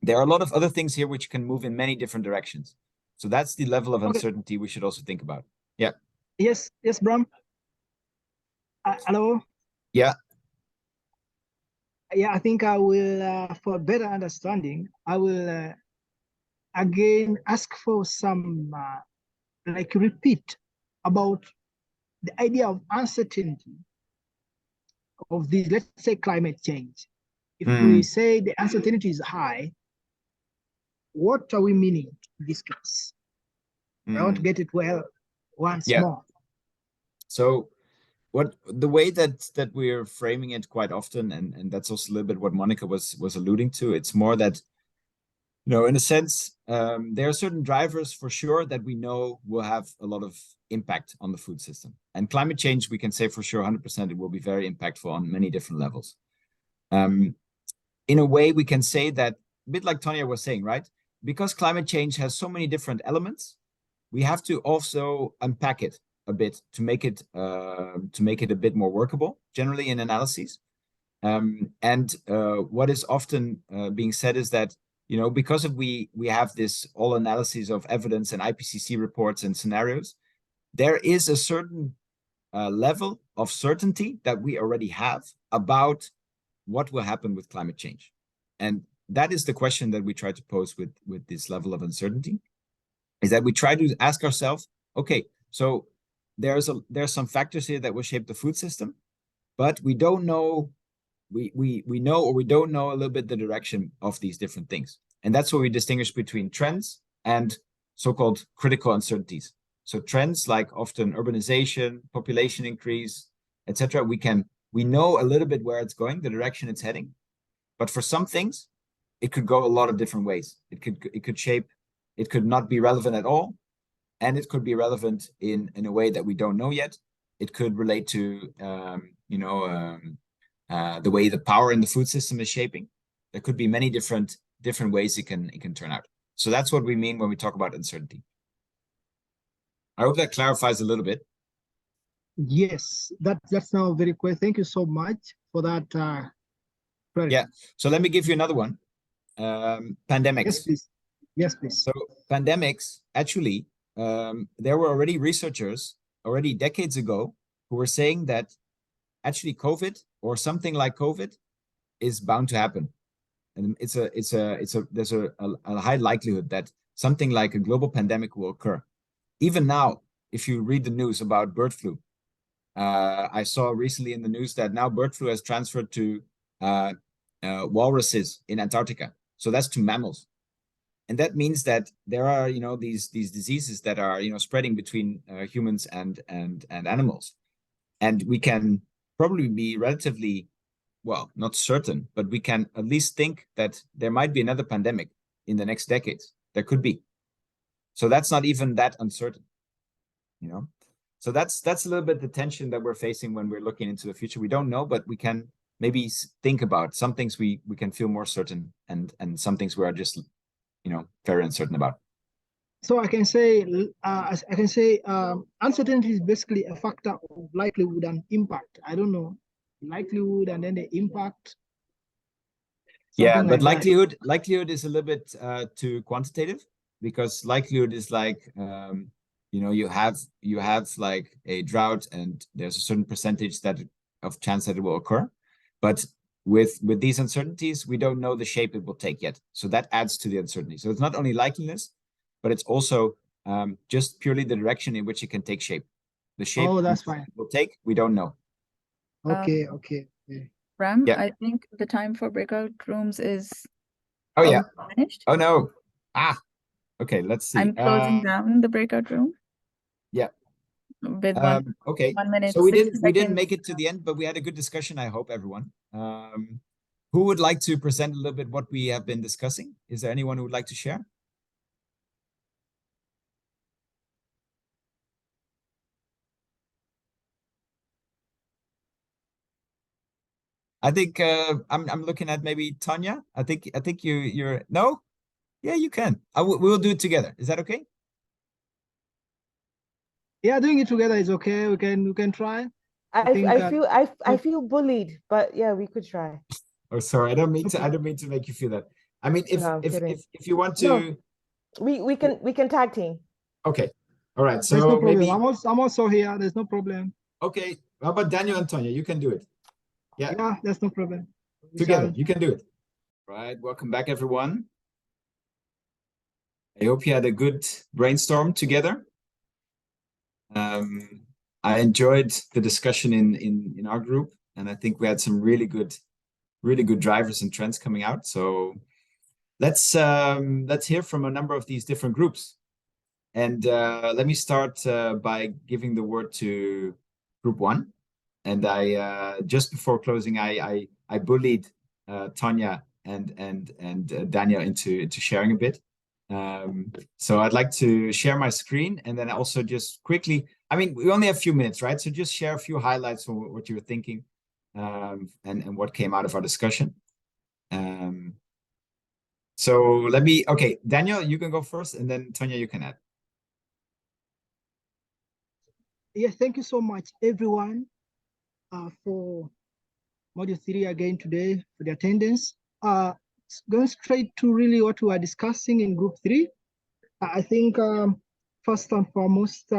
A: There are a lot of other things here which can move in many different directions. So that's the level of uncertainty we should also think about. Yeah.
N: Yes, Bram. Hello.
A: Yeah.
N: Yeah, I think I will, for better understanding, I will again ask for some like repeat about the idea of uncertainty of this, let's say, climate change. If we say the uncertainty is high, what are we meaning in this case? I want to get it well once more.
A: So the way that we're framing it quite often, and that's also a little bit what Monica was alluding to, it's more that, you know, in a sense, there are certain drivers for sure that we know will have a lot of impact on the food system. And climate change, we can say for sure 100% it will be very impactful on many different levels. In a way, we can say that, a bit like Tonya was saying, right? Because climate change has so many different elements, we have to also unpack it a bit to make it a bit more workable, generally in analyses. What is often being said is that, you know, because we have this all analyses of evidence and IPCC reports and scenarios, there is a certain level of certainty that we already have about what will happen with climate change. And that is the question that we try to pose with this level of uncertainty, is that we try to ask ourselves, okay, so there's some factors here that will shape the food system, but we don't know, we know or we don't know a little bit the direction of these different things. And that's where we distinguish between trends and so-called critical uncertainties. So trends like often urbanization, population increase, etc. We know a little bit where it's going, the direction it's heading. But for some things, it could go a lot of different ways. It could shape, it could not be relevant at all. And it could be relevant in a way that we don't know yet. It could relate to, the way the power in the food system is shaping. There could be many different ways it can turn out. So that's what we mean when we talk about uncertainty. I hope that clarifies a little bit.
N: Yes, that's now very clear. Thank you so much for that.
A: Yeah. So let me give you another one. Pandemics.
N: Yes, please. Yes, please.
A: So pandemics, actually, there were already researchers already decades ago who were saying that actually COVID or something like COVID is bound to happen. And there's a high likelihood that something like a global pandemic will occur. Even now, if you read the news about bird flu, I saw recently in the news that now bird flu has transferred to walruses in Antarctica. So that's to mammals. And that means that there are, you know, these diseases that are, you know, spreading between humans and animals. And we can probably be relatively, well, not certain, but we can at least think that there might be another pandemic in the next decades. There could be. So that's not even that uncertain, you know? So that's a little bit the tension that we're facing when we're looking into the future. We don't know, but we can maybe think about some things we can feel more certain and some things we are just, you know, very uncertain about.
N: So I can say, uncertainty is basically a factor of likelihood and impact. I don't know, likelihood and then the impact.
A: Yeah, but
N: like
A: likelihood is a little bit too quantitative, because likelihood is like, you know, you have like a drought and there's a certain percentage of chance that it will occur. But with these uncertainties, we don't know the shape it will take yet. So that adds to the uncertainty. So it's not only likeliness, but it's also just purely the direction in which it can take shape. The shape
N: that's fine.
A: it will take, we don't know.
N: Okay.
M: Ram,
A: Yeah.
M: I think the time for breakout rooms is
A: finished. Oh no. Okay, let's see.
M: I'm closing down the breakout room.
A: Yeah.
M: With
A: okay.
M: 1 minute.
A: So we didn't make it to the end, but we had a good discussion, I hope, everyone. Who would like to present a little bit what we have been discussing? Is there anyone who would like to share? I think I'm looking at maybe Tanya. I think you're no? Yeah, you can. We'll do it together. Is that okay?
N: Yeah, doing it together is okay. We can try.
L: I feel bullied, but yeah, we could try.
A: Oh, sorry. I don't mean to make you feel that. I mean, if you want to,
L: we can tag team.
A: Okay. All right. So
N: there's no problem.
A: maybe
N: I'm also here. There's no problem.
A: Okay. How about Daniel and Tonya? You can do it.
N: Yeah, that's no problem.
A: Together, you can do it. Right. Welcome back, everyone. I hope you had a good brainstorm together. I enjoyed the discussion in our group, and I think we had some really good drivers and trends coming out. So let's hear from a number of these different groups. And let me start by giving the word to group 1. And I just before closing, I bullied Tanya and Daniel into sharing a bit. So I'd like to share my screen, and then also just quickly, I mean, we only have a few minutes, right? So just share a few highlights from what you were thinking, and what came out of our discussion. So okay, Daniel, you can go first, and then Tanya, you can add.
N: Yeah, thank you so much, everyone, for module 3 again today, for the attendance. Going straight to really what we are discussing in group 3. I think first and foremost,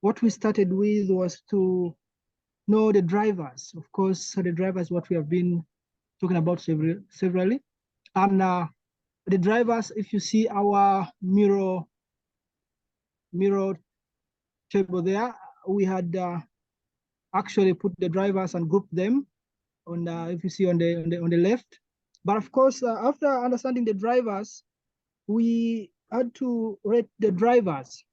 N: what we started with was to know the drivers. Of course, the drivers, what we have been talking about severally. And the drivers, if you see our mirror table there, we had actually put the drivers and grouped them on if you see on the left. But of course, after understanding the drivers, we had to rate the drivers.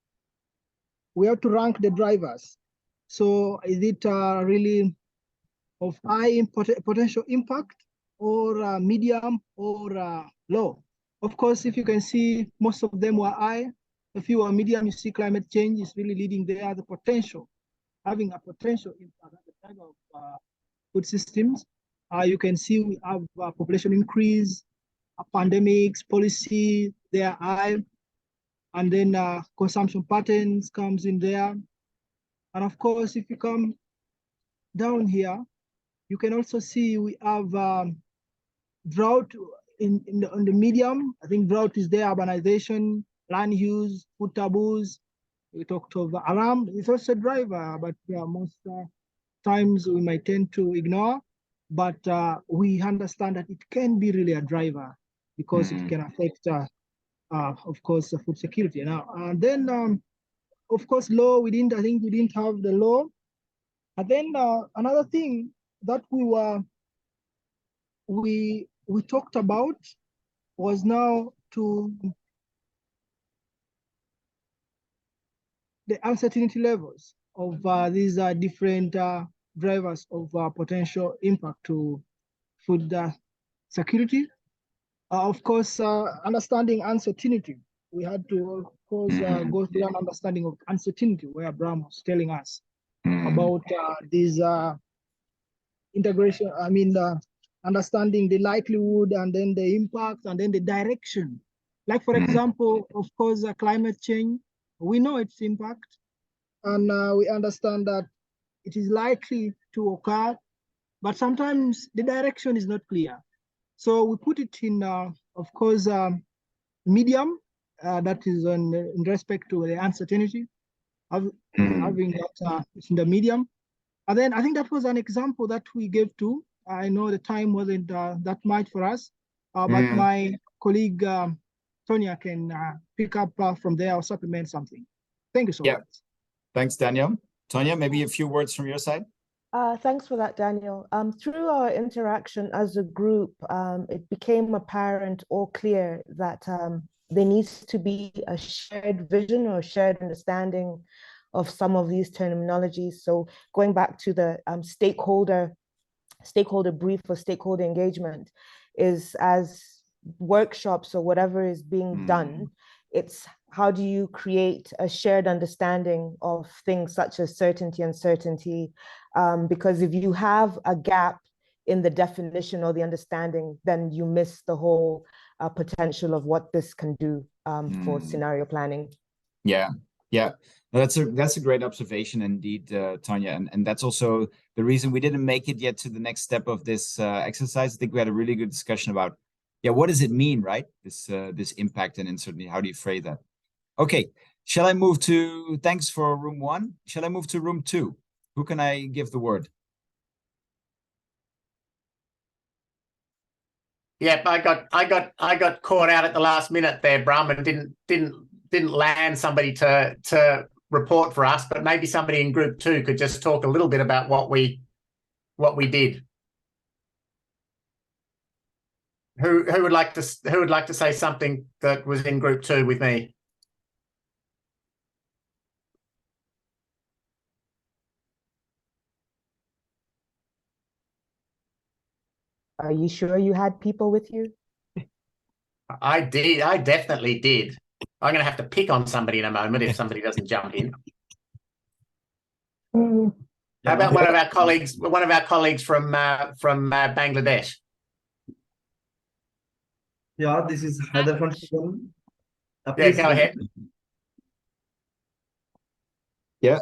N: We have to rank the drivers. So is it really of high potential impact, or medium, or low? Of course, if you can see, most of them were high. A few were medium. You see climate change is really leading there, the potential, having a potential impact at the time of food systems. You can see we have population increase, pandemics, policy, they are high. And then consumption patterns comes in there. And of course, if you come down here, you can also see we have drought on the medium. I think drought is there, urbanization, land use, food taboos. We talked of alarm. It's also a driver, but most times we might tend to ignore. But we understand that it can be really a driver, because it can affect, of course, food security. Now, and then, of course, law. I think we didn't have the law. And then another thing that we talked about was now to the uncertainty levels of these different drivers of potential impact to food security. Of course, understanding uncertainty. We had to, of course, go through an understanding of uncertainty, where Bram was telling us about these integration. I mean, understanding the likelihood, and then the impact, and then the direction Like, for example, of course, climate change, we know its impact, and we understand that it is likely to occur, but sometimes the direction is not clear. So we put it in, of course, medium, that is in respect to the uncertainty, having that in the medium. And then I think that was an example that we gave to. I know the time wasn't that much for us, but my colleague Tonya can pick up from there or supplement something. Thank you so much.
A: Thanks, Daniel. Tonya, maybe a few words from your side?
L: Thanks for that, Daniel. Through our interaction as a group, it became apparent or clear that there needs to be a shared vision or shared understanding of some of these terminologies. So going back to the stakeholder brief or stakeholder engagement, is as workshops or whatever is being done, it's how do you create a shared understanding of things such as certainty, uncertainty, because if you have a gap in the definition or the understanding, then you miss the whole potential of what this can do for scenario planning.
A: Yeah. That's a great observation indeed, Tonya, and that's also the reason we didn't make it yet to the next step of this exercise. I think we had a really good discussion about, what does it mean, right? This impact and uncertainty. How do you phrase that? Okay, shall I move to? Thanks for room 1. Shall I move to room 2? Who can I give the word?
B: Yep, I got caught out at the last minute there, Brum, and didn't land somebody to report for us, but maybe somebody in group 2 could just talk a little bit about what we did. Who would like to say something that was in group 2 with me?
L: Are you sure you had people with you?
B: I did. I definitely did. I'm going to have to pick on somebody in a moment if somebody doesn't jump in. How about one of our colleagues from Bangladesh?
G: Yeah, this is Haider from Sudan.
B: Yeah, go ahead.
A: Yeah.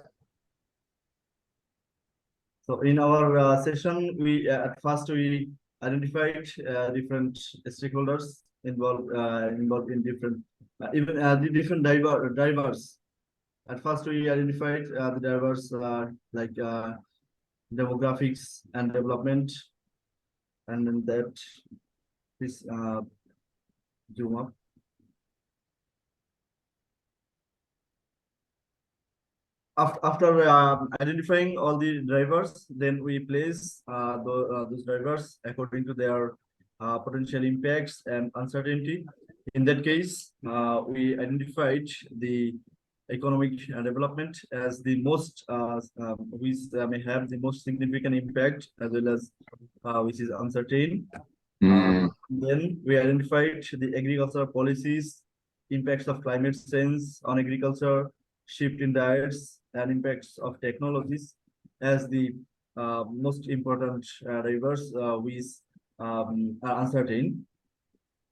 G: So in our session, we at first we identified different stakeholders involved in different even the different drivers. At first, we identified the drivers like demographics and development, and then that this zoom up. After identifying all the drivers, then we place those drivers according to their potential impacts and uncertainty. In that case, we identified the economic development as the most which may have the most significant impact, as well as which is uncertain. Then we identified the agricultural policies, impacts of climate change on agriculture, shift in diets, and impacts of technologies as the most important drivers which are uncertain.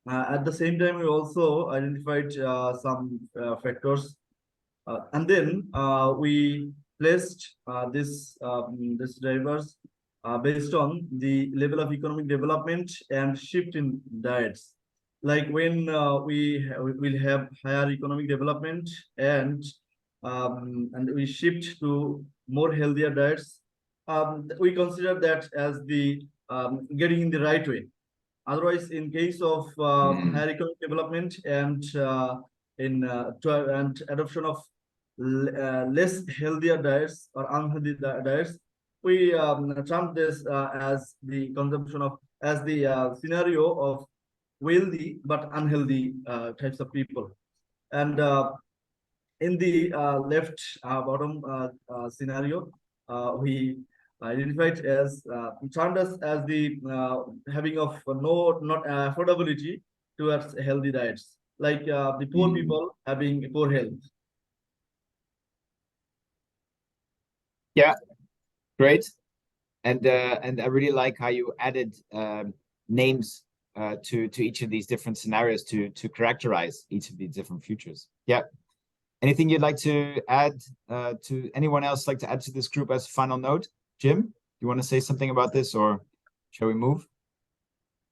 G: At the same time, we also identified some factors, and then we placed this drivers based on the level of economic development and shift in diets. Like when we will have higher economic development and we shift to more healthier diets, we consider that as the getting in the right way. Otherwise, in case of higher economic development and and adoption of less healthier diets or unhealthy diets, we term this as the consumption of as the scenario of wealthy but unhealthy types of people. And in the left bottom scenario, we identified as termed as the having of not affordability towards healthy diets, like the poor people having poor health.
A: Yeah, great. And I really like how you added names to each of these different scenarios to characterize each of these different futures. Yeah. Anything you'd like to add to anyone else like to add to this group as a final note? Jim, you want to say something about this, or shall we move?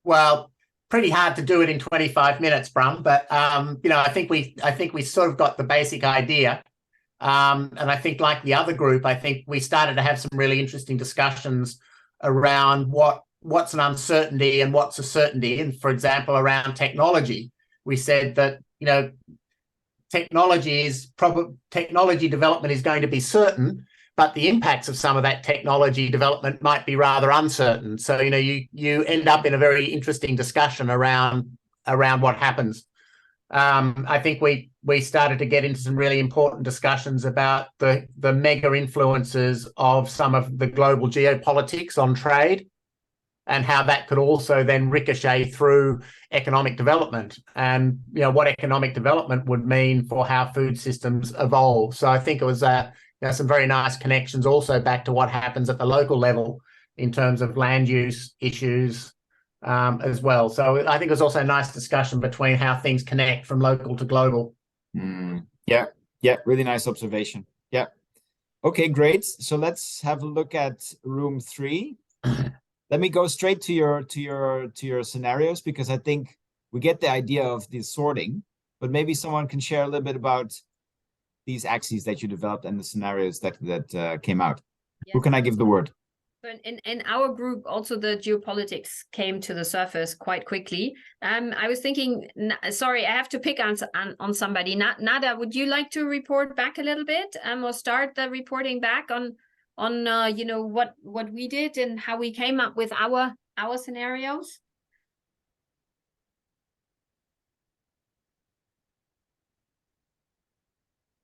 B: Well, pretty hard to do it in 25 minutes, Brum, but you know, I think we sort of got the basic idea. And I think, like the other group, I think we started to have some really interesting discussions around what's an uncertainty and what's a certainty. And for example, around technology, we said that, you know, technology development is going to be certain, but the impacts of some of that technology development might be rather uncertain. So, you know, you end up in a very interesting discussion around what happens. I think we started to get into some really important discussions about the mega influences of some of the global geopolitics on trade, and how that could also then ricochet through economic development, and, you know, what economic development would mean for how food systems evolve. So I think it was you know, some very nice connections also back to what happens at the local level in terms of land use issues as well. So I think it was also a nice discussion between how things connect from local to global.
A: Yeah, really nice observation. Yeah. Okay, great. So let's have a look at room 3. Let me go straight to your scenarios, because I think we get the idea of the sorting, but maybe someone can share a little bit about these axes that you developed and the scenarios that came out.
C: Yes.
A: Who can I give the word?
C: In our group, also the geopolitics came to the surface quite quickly. I was thinking, sorry, I have to pick on somebody. Nada, would you like to report back a little bit, or start the reporting back on you know, what we did and how we came up with our scenarios?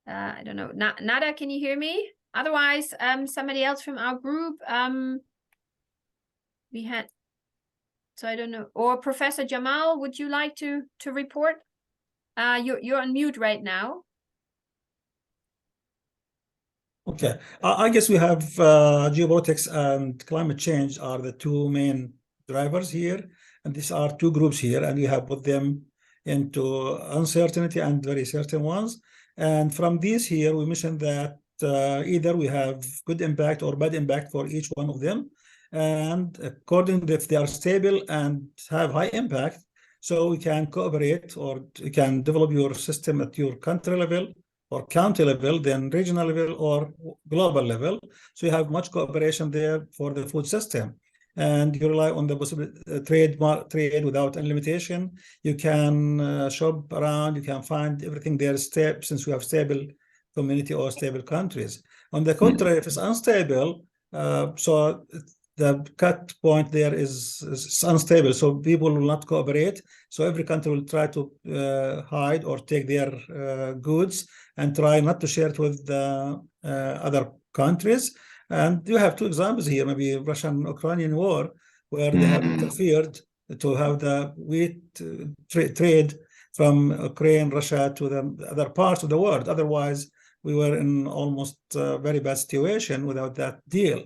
C: I don't know. Nada, can you hear me? Otherwise, somebody else from our group, we had, so I don't know. Or Professor Jamal, would you like to report? You're on mute right now.
O: Okay, I guess we have geopolitics and climate change are the two main drivers here, and these are two groups here, and we have put them into uncertainty and very certain ones. And from these here, we mentioned that either we have good impact or bad impact for each one of them, and according to if they are stable and have high impact, so we can cooperate, or you can develop your system at your country level or county level, then regional level or global level. So you have much cooperation there for the food system, and you rely on the possible trade without any limitation. You can shop around, you can find everything there since we have stable community or stable countries. On the contrary, if it's unstable, so the cut point there is unstable, so people will not cooperate. So every country will try to hide or take their goods and try not to share it with the other countries. And you have two examples here, maybe Russian-Ukrainian war, where they have interfered to have the wheat trade from Ukraine, Russia to the other parts of the world. Otherwise, we were in almost a very bad situation without that deal.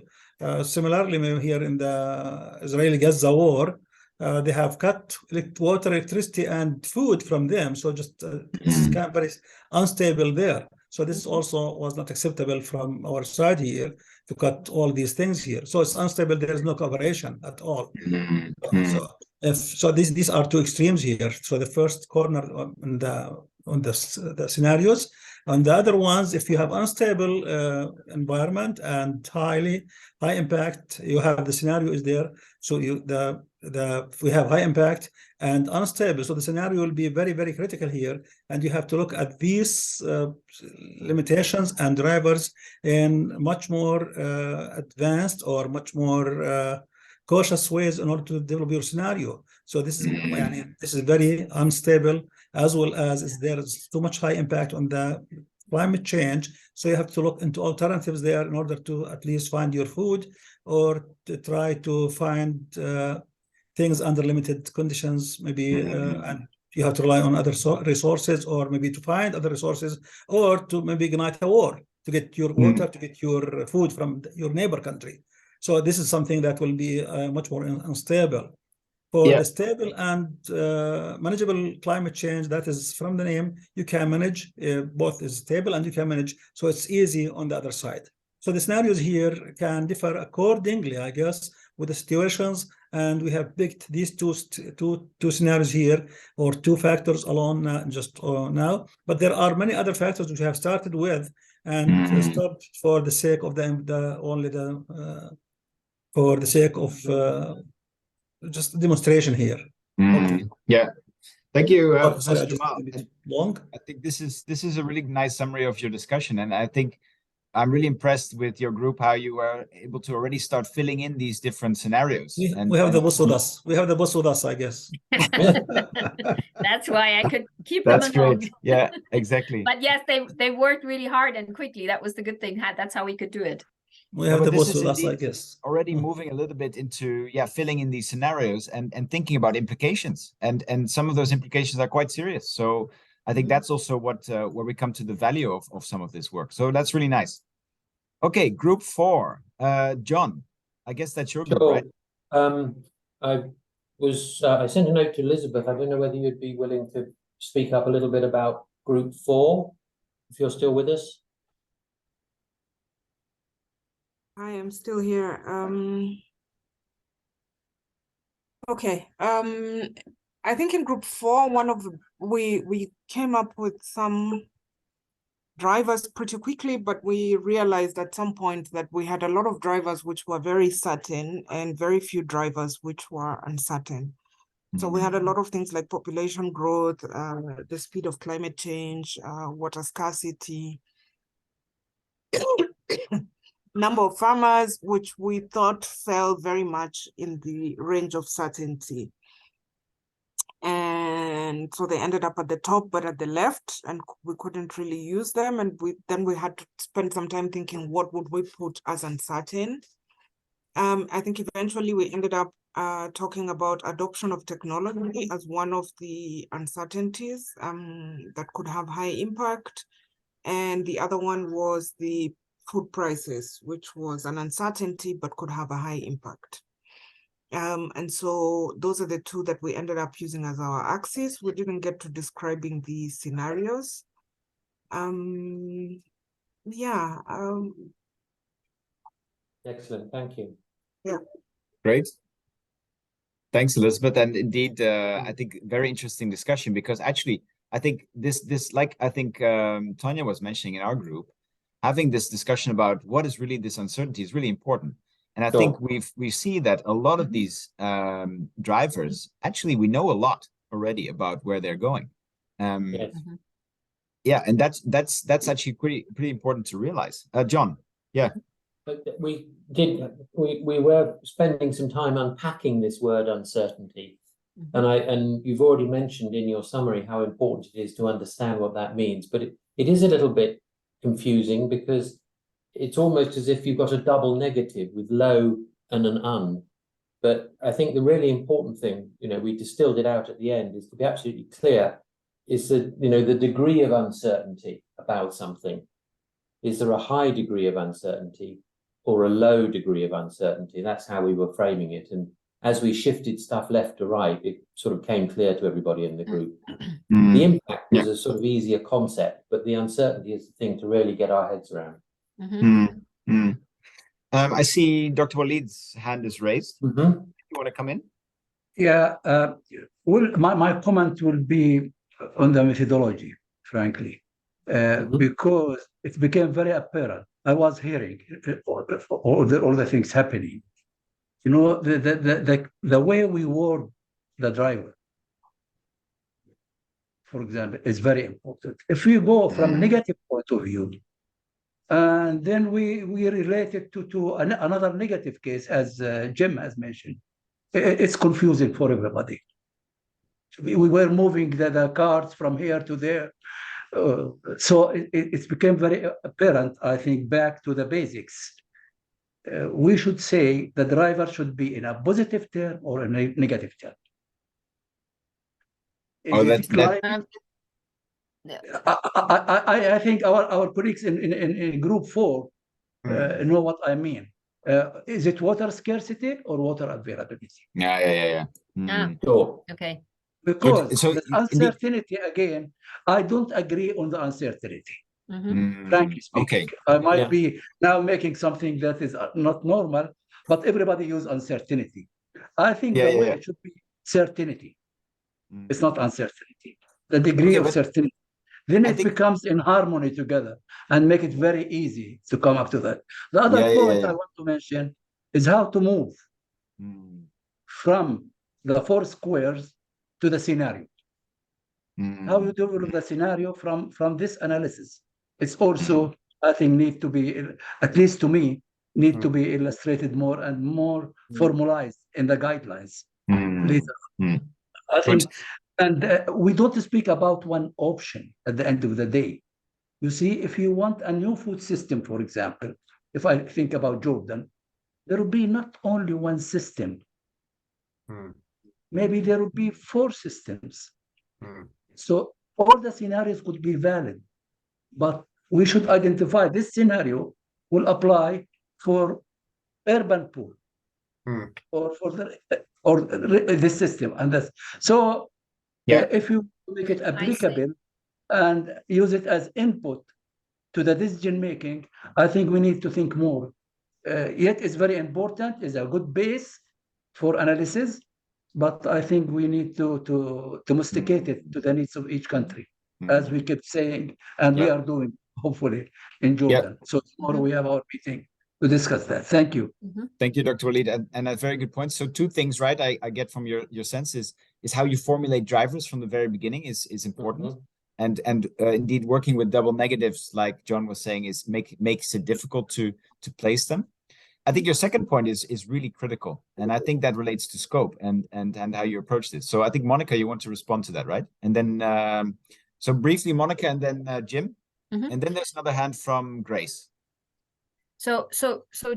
O: Similarly, maybe here in the Israeli-Gaza war, they have cut water, electricity, and food from them. So just it's kind of very unstable there. So this also was not acceptable from our side here to cut all these things here. So it's unstable. There is no cooperation at all. So these are two extremes here. So the first corner on the scenarios. On the other ones, if you have unstable environment and high impact, you have the scenario is there. So we have high impact and unstable. So the scenario will be very, very critical here. And you have to look at these limitations and drivers in much more advanced or much more cautious ways in order to develop your scenario. So this is very unstable, as well as there is too much high impact on the climate change. So you have to look into alternatives there in order to at least find your food, or to try to find things under limited conditions, maybe, and you have to rely on other resources, or maybe to find other resources, or to maybe ignite a war to get your water, to get your food from your neighbor country. So this is something that will be much more unstable. For the stable and manageable climate change, that is from the name, you can manage, both is stable and you can manage, so it's easy on the other side. So the scenarios here can differ accordingly, I guess, with the situations, and we have picked these two scenarios here, or two factors alone just now, but there are many other factors which we have started with and stopped for the sake of for the sake of just demonstration here. Okay.
A: Yeah. Thank you,
O: Sorry, long.
A: I think this is a really nice summary of your discussion, and I think I'm really impressed with your group, how you were able to already start filling in these different scenarios.
O: We have the boss with us. We have the boss with us, I guess.
C: That's why I could keep
A: That's
C: them along.
A: great. Yeah, exactly.
C: But yes, they worked really hard and quickly. That was the good thing. That's how we could do it.
O: We have the boss with us, I guess.
A: Already moving a little bit into filling in these scenarios and thinking about implications, and some of those implications are quite serious. So I think that's also what where we come to the value of some of this work. So that's really nice. Okay, group 4. John, I guess that's your group, right?
E: I sent a note to Elizabeth. I don't know whether you'd be willing to speak up a little bit about group 4, if you're still with us.
P: I am still here. Okay. I think in group 4, we came up with some drivers pretty quickly, but we realized at some point that we had a lot of drivers which were very certain and very few drivers which were uncertain. So we had a lot of things like population growth, the speed of climate change, water scarcity, number of farmers, which we thought fell very much in the range of certainty. And so they ended up at the top, but at the left, and we couldn't really use them. And then we had to spend some time thinking, what would we put as uncertain? I think eventually we ended up talking about adoption of technology as one of the uncertainties that could have high impact. And the other one was the food prices, which was an uncertainty, but could have a high impact. And so those are the two that we ended up using as our axis. We didn't get to describing the scenarios.
E: Excellent, thank you.
P: Yeah.
A: Great. Thanks, Elizabeth. And indeed, I think very interesting discussion, because actually, I think this like I think Tanya was mentioning in our group, having this discussion about what is really this uncertainty is really important. And I think we see that a lot of these drivers, actually, we know a lot already about where they're going.
E: Yes.
A: Yeah, and that's actually pretty important to realize. John, yeah.
E: We were spending some time unpacking this word uncertainty, and you've already mentioned in your summary how important it is to understand what that means. But it is a little bit confusing, because it's almost as if you've got a double negative with low and an un. But I think the really important thing, we distilled it out at the end, is to be absolutely clear, is that, the degree of uncertainty about something. Is there a high degree of uncertainty or a low degree of uncertainty? That's how we were framing it. And as we shifted stuff left to right, it sort of came clear to everybody in the group. The impact was a sort of easier concept, but the uncertainty is the thing to really get our heads around.
A: I see Dr. Walid's hand is raised. You want to come in?
Q: Yeah, well, my comment will be on the methodology, frankly, because it became very apparent. I was hearing all the things happening. The way we word the driver, for example, is very important. If we go from a negative point of view, and then we relate it to another negative case, as Jim has mentioned, it's confusing for everybody. We were moving the cards from here to there. So it became very apparent, I think, back to the basics. We should say the driver should be in a positive term or a negative term. I think our colleagues in group 4 know what I mean. Is it water scarcity or water availability?
A: Yeah.
E: Sure.
C: Okay.
Q: Because
A: So
Q: the uncertainty, again, I don't agree on the uncertainty. Frankly speaking,
A: okay.
Q: I might be now making something that is not normal, but everybody use uncertainty. I think the way it should be certainty. It's not uncertainty. The degree of certainty. Then it becomes in harmony together and make it very easy to come up to that. The other point I want to mention is how to move from the 4 squares to the scenario. How you develop the scenario from this analysis. It's also, I think, need to be, at least to me, need to be illustrated more and more formalized in the guidelines. I think, and we don't speak about one option at the end of the day. You see, if you want a new food system, for example, if I think about Jordan, there will be not only one system. Maybe there will be 4 systems. So all the scenarios could be valid, but we should identify this scenario will apply for urban poor or for this system and this. So if you make it applicable and use it as input to the decision making, I think we need to think more. Yet it's very important, it's a good base for analysis, but I think we need to domesticate it to the needs of each country, as we kept saying, and we are doing, hopefully, in Jordan. So tomorrow we have our meeting to discuss that. Thank you.
A: Thank you, Dr. Walid, and a very good point. So 2 things, right? I get from your sense is how you formulate drivers from the very beginning is important. And indeed, working with double negatives, like John was saying, makes it difficult to place them. I think your second point is really critical, and I think that relates to scope and how you approach this. So I think, Monica, you want to respond to that, right? And then, so briefly, Monica, and then Jim, and then there's another hand from Grace.
C: So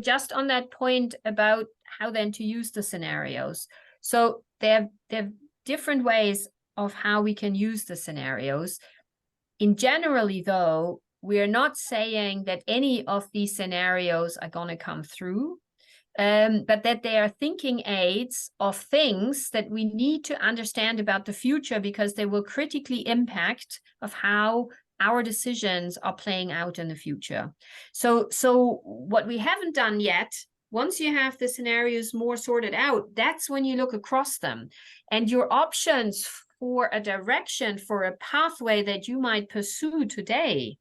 C: just on that point about how then to use the scenarios. So there are different ways of how we can use the scenarios. In generally, though, we are not saying that any of these scenarios are going to come through, but that they are thinking aids of things that we need to understand about the future, because they will critically impact of how our decisions are playing out in the future. So what we haven't done yet, once you have the scenarios more sorted out, that's when you look across them, and your options for a direction, for a pathway that you might pursue today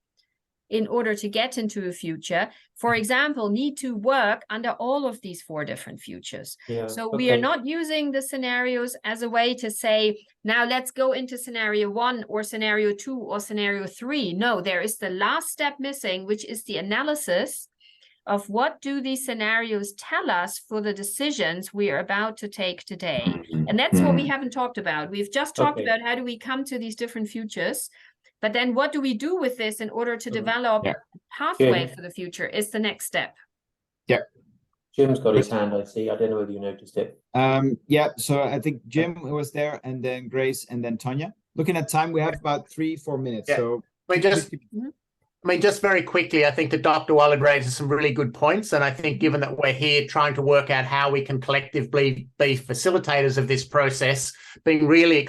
C: in order to get into a future, for example, need to work under all of these 4 different futures. We are not using the scenarios as a way to say, now let's go into scenario 1 or scenario 2 or scenario 3. No, there is the last step missing, which is the analysis of what do these scenarios tell us for the decisions we are about to take today. And that's what we haven't talked about. We've just talked about how do we come to these different futures, but then what do we do with this in order to develop a pathway for the future is the next step.
E: Jim's got his hand, I see. I don't know whether you noticed it.
A: So I think Jim was there, and then Grace, and then Tonya. Looking at time, we have about 3-4 minutes. So
B: just very quickly, I think that Dr. Walid raises some really good points. And I think given that we're here trying to work out how we can collectively be facilitators of this process, being very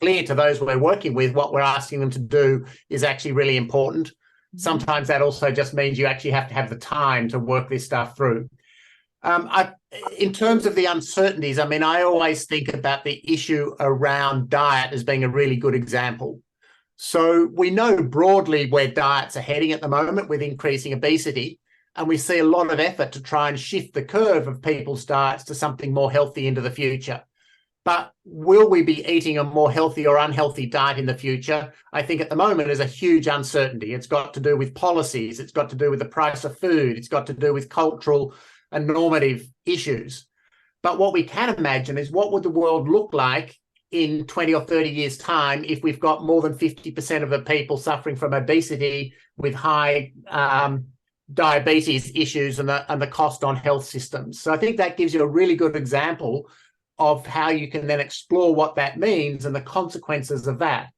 B: clear to those we're working with, what we're asking them to do is actually really important. Sometimes that also just means you actually have to have the time to work this stuff through. In terms of the uncertainties, I mean, I always think about the issue around diet as being a really good example. So we know broadly where diets are heading at the moment with increasing obesity, and we see a lot of effort to try and shift the curve of people's diets to something more healthy into the future. But will we be eating a more healthy or unhealthy diet in the future? I think at the moment is a huge uncertainty. It's got to do with policies. It's got to do with the price of food. It's got to do with cultural and normative issues. But what we can imagine is, what would the world look like in 20 or 30 years' time if we've got more than 50% of the people suffering from obesity with high diabetes issues and the cost on health systems. So I think that gives you a really good example of how you can then explore what that means and the consequences of that,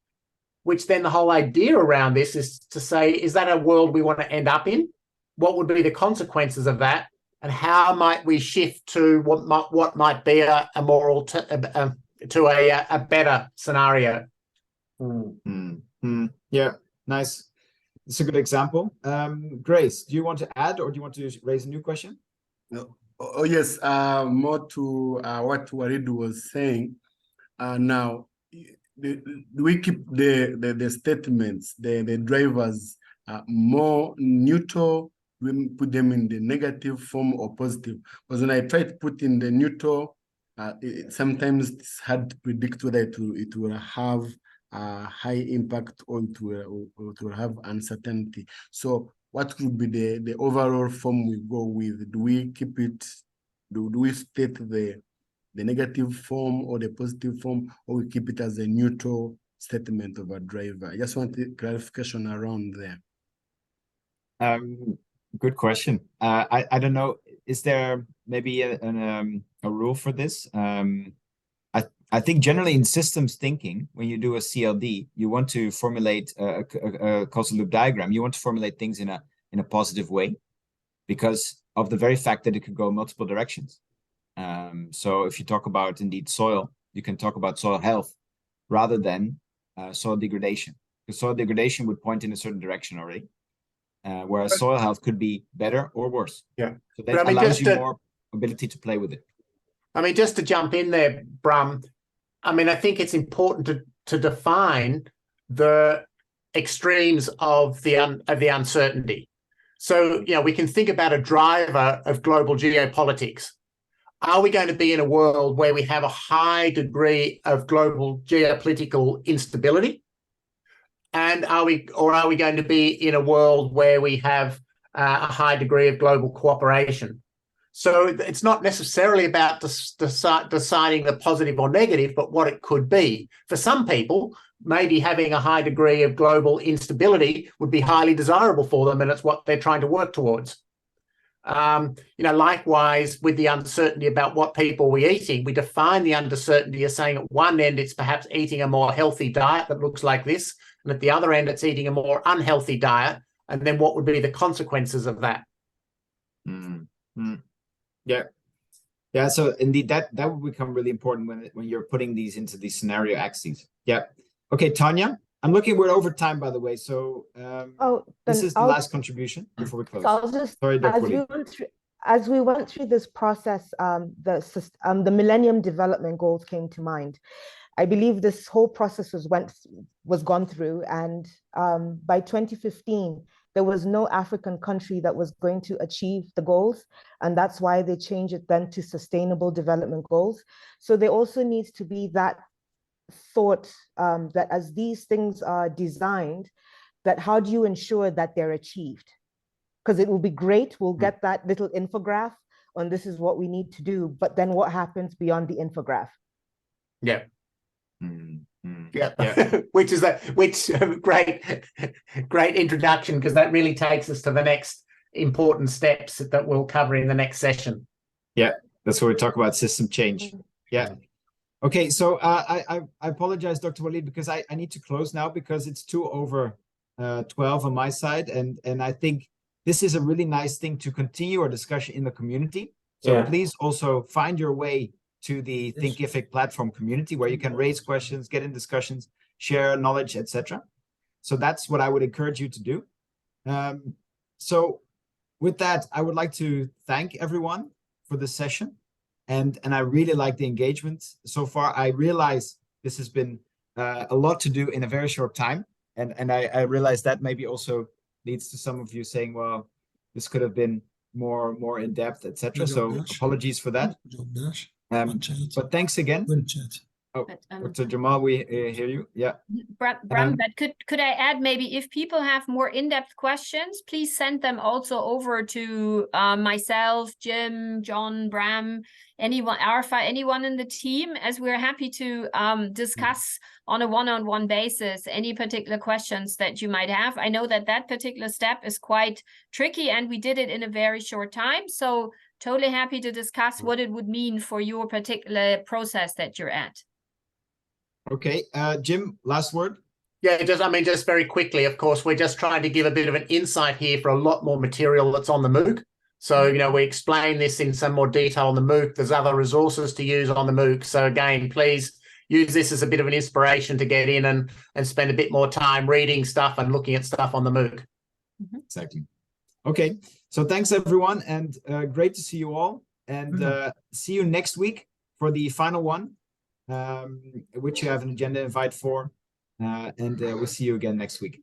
B: which then the whole idea around this is to say, is that a world we want to end up in? What would be the consequences of that? and how might we shift to what might be a more to a better scenario.
A: Yeah, nice. It's a good example. Grace, do you want to add, or do you want to raise a new question?
J: No. Oh yes, more to what Walid was saying. Now, do we keep the statements, the drivers more neutral? We put them in the negative form or positive? Because when I try to put in the neutral, sometimes it's hard to predict whether it will have a high impact or it will have uncertainty. So what could be the overall form we go with? Do we keep it? Do we state the negative form or the positive form, or we keep it as a neutral statement of a driver? I just want clarification around there.
A: Good question. I don't know. Is there maybe a rule for this? I think generally in systems thinking, when you do a CLD, you want to formulate a causal loop diagram. You want to formulate things in a positive way, because of the very fact that it could go multiple directions. So if you talk about indeed soil, you can talk about soil health rather than soil degradation, because soil degradation would point in a certain direction already, whereas soil health could be better or worse.
B: Yeah,
A: so that allows you more ability to play with it. I mean,
B: just to jump in there, Bram, I mean, I think it's important to define the extremes of the uncertainty. So, you know, we can think about a driver of global geopolitics. Are we going to be in a world where we have a high degree of global geopolitical instability? And are we going to be in a world where we have a high degree of global cooperation? So it's not necessarily about deciding the positive or negative, but what it could be. For some people, maybe having a high degree of global instability would be highly desirable for them, and it's what they're trying to work towards. You know, likewise, with the uncertainty about what people we're eating, we define the uncertainty as saying at one end, it's perhaps eating a more healthy diet that looks like this, and at the other end, it's eating a more unhealthy diet. And then what would be the consequences of that?
A: Yeah. So indeed, that would become really important when you're putting these into these scenario axes. Yeah. Okay, Tanya, I'm looking, we're over time, by the way. So this is the last contribution before we close.
L: So I'll just,
A: sorry, Dr.
L: as we went through this process, the Millennium Development Goals came to mind. I believe this whole process was gone through, and by 2015, there was no African country that was going to achieve the goals, and that's why they changed it then to Sustainable Development Goals. So there also needs to be that thought that as these things are designed, that how do you ensure that they're achieved? Because it will be great, we'll get that little infograph on this is what we need to do, but then what happens beyond the infograph?
B: Yeah. Yeah. which great introduction, because that really takes us to the next important steps that we'll cover in the next session.
A: Yeah, that's where we talk about system change. Yeah. Okay, so I apologize, Dr. Walid, because I need to close now because it's 2:12 on my side, and I think this is a really nice thing to continue our discussion in the community. So please also find your way to the Thinkific platform community where you can raise questions, get in discussions, share knowledge, etc. So that's what I would encourage you to do. So with that, I would like to thank everyone for this session. And I really like the engagement so far. I realize this has been a lot to do in a very short time. And I realize that maybe also leads to some of you saying, well, this could have been more in depth, etc. So apologies for that. But thanks again. Oh, Dr. Jamal, we hear you. Yeah.
C: Bram, but could I add, maybe if people have more in-depth questions, please send them also over to myself, Jim, John, Bram, anyone, Arfa, anyone in the team, as we're happy to discuss on a one-on-one basis any particular questions that you might have. I know that particular step is quite tricky, and we did it in a very short time. So totally happy to discuss what it would mean for your particular process that you're at.
A: Okay, Jim, last word.
B: Yeah, just very quickly, of course, we're just trying to give a bit of an insight here for a lot more material that's on the MOOC. So, you know, we explain this in some more detail on the MOOC. There's other resources to use on the MOOC. So again, please use this as a bit of an inspiration to get in and spend a bit more time reading stuff and looking at stuff on the MOOC.
A: Exactly. Okay. So thanks, everyone. And great to see you all. And see you next week for the final one, which you have an agenda invite for. And we'll see you again next week.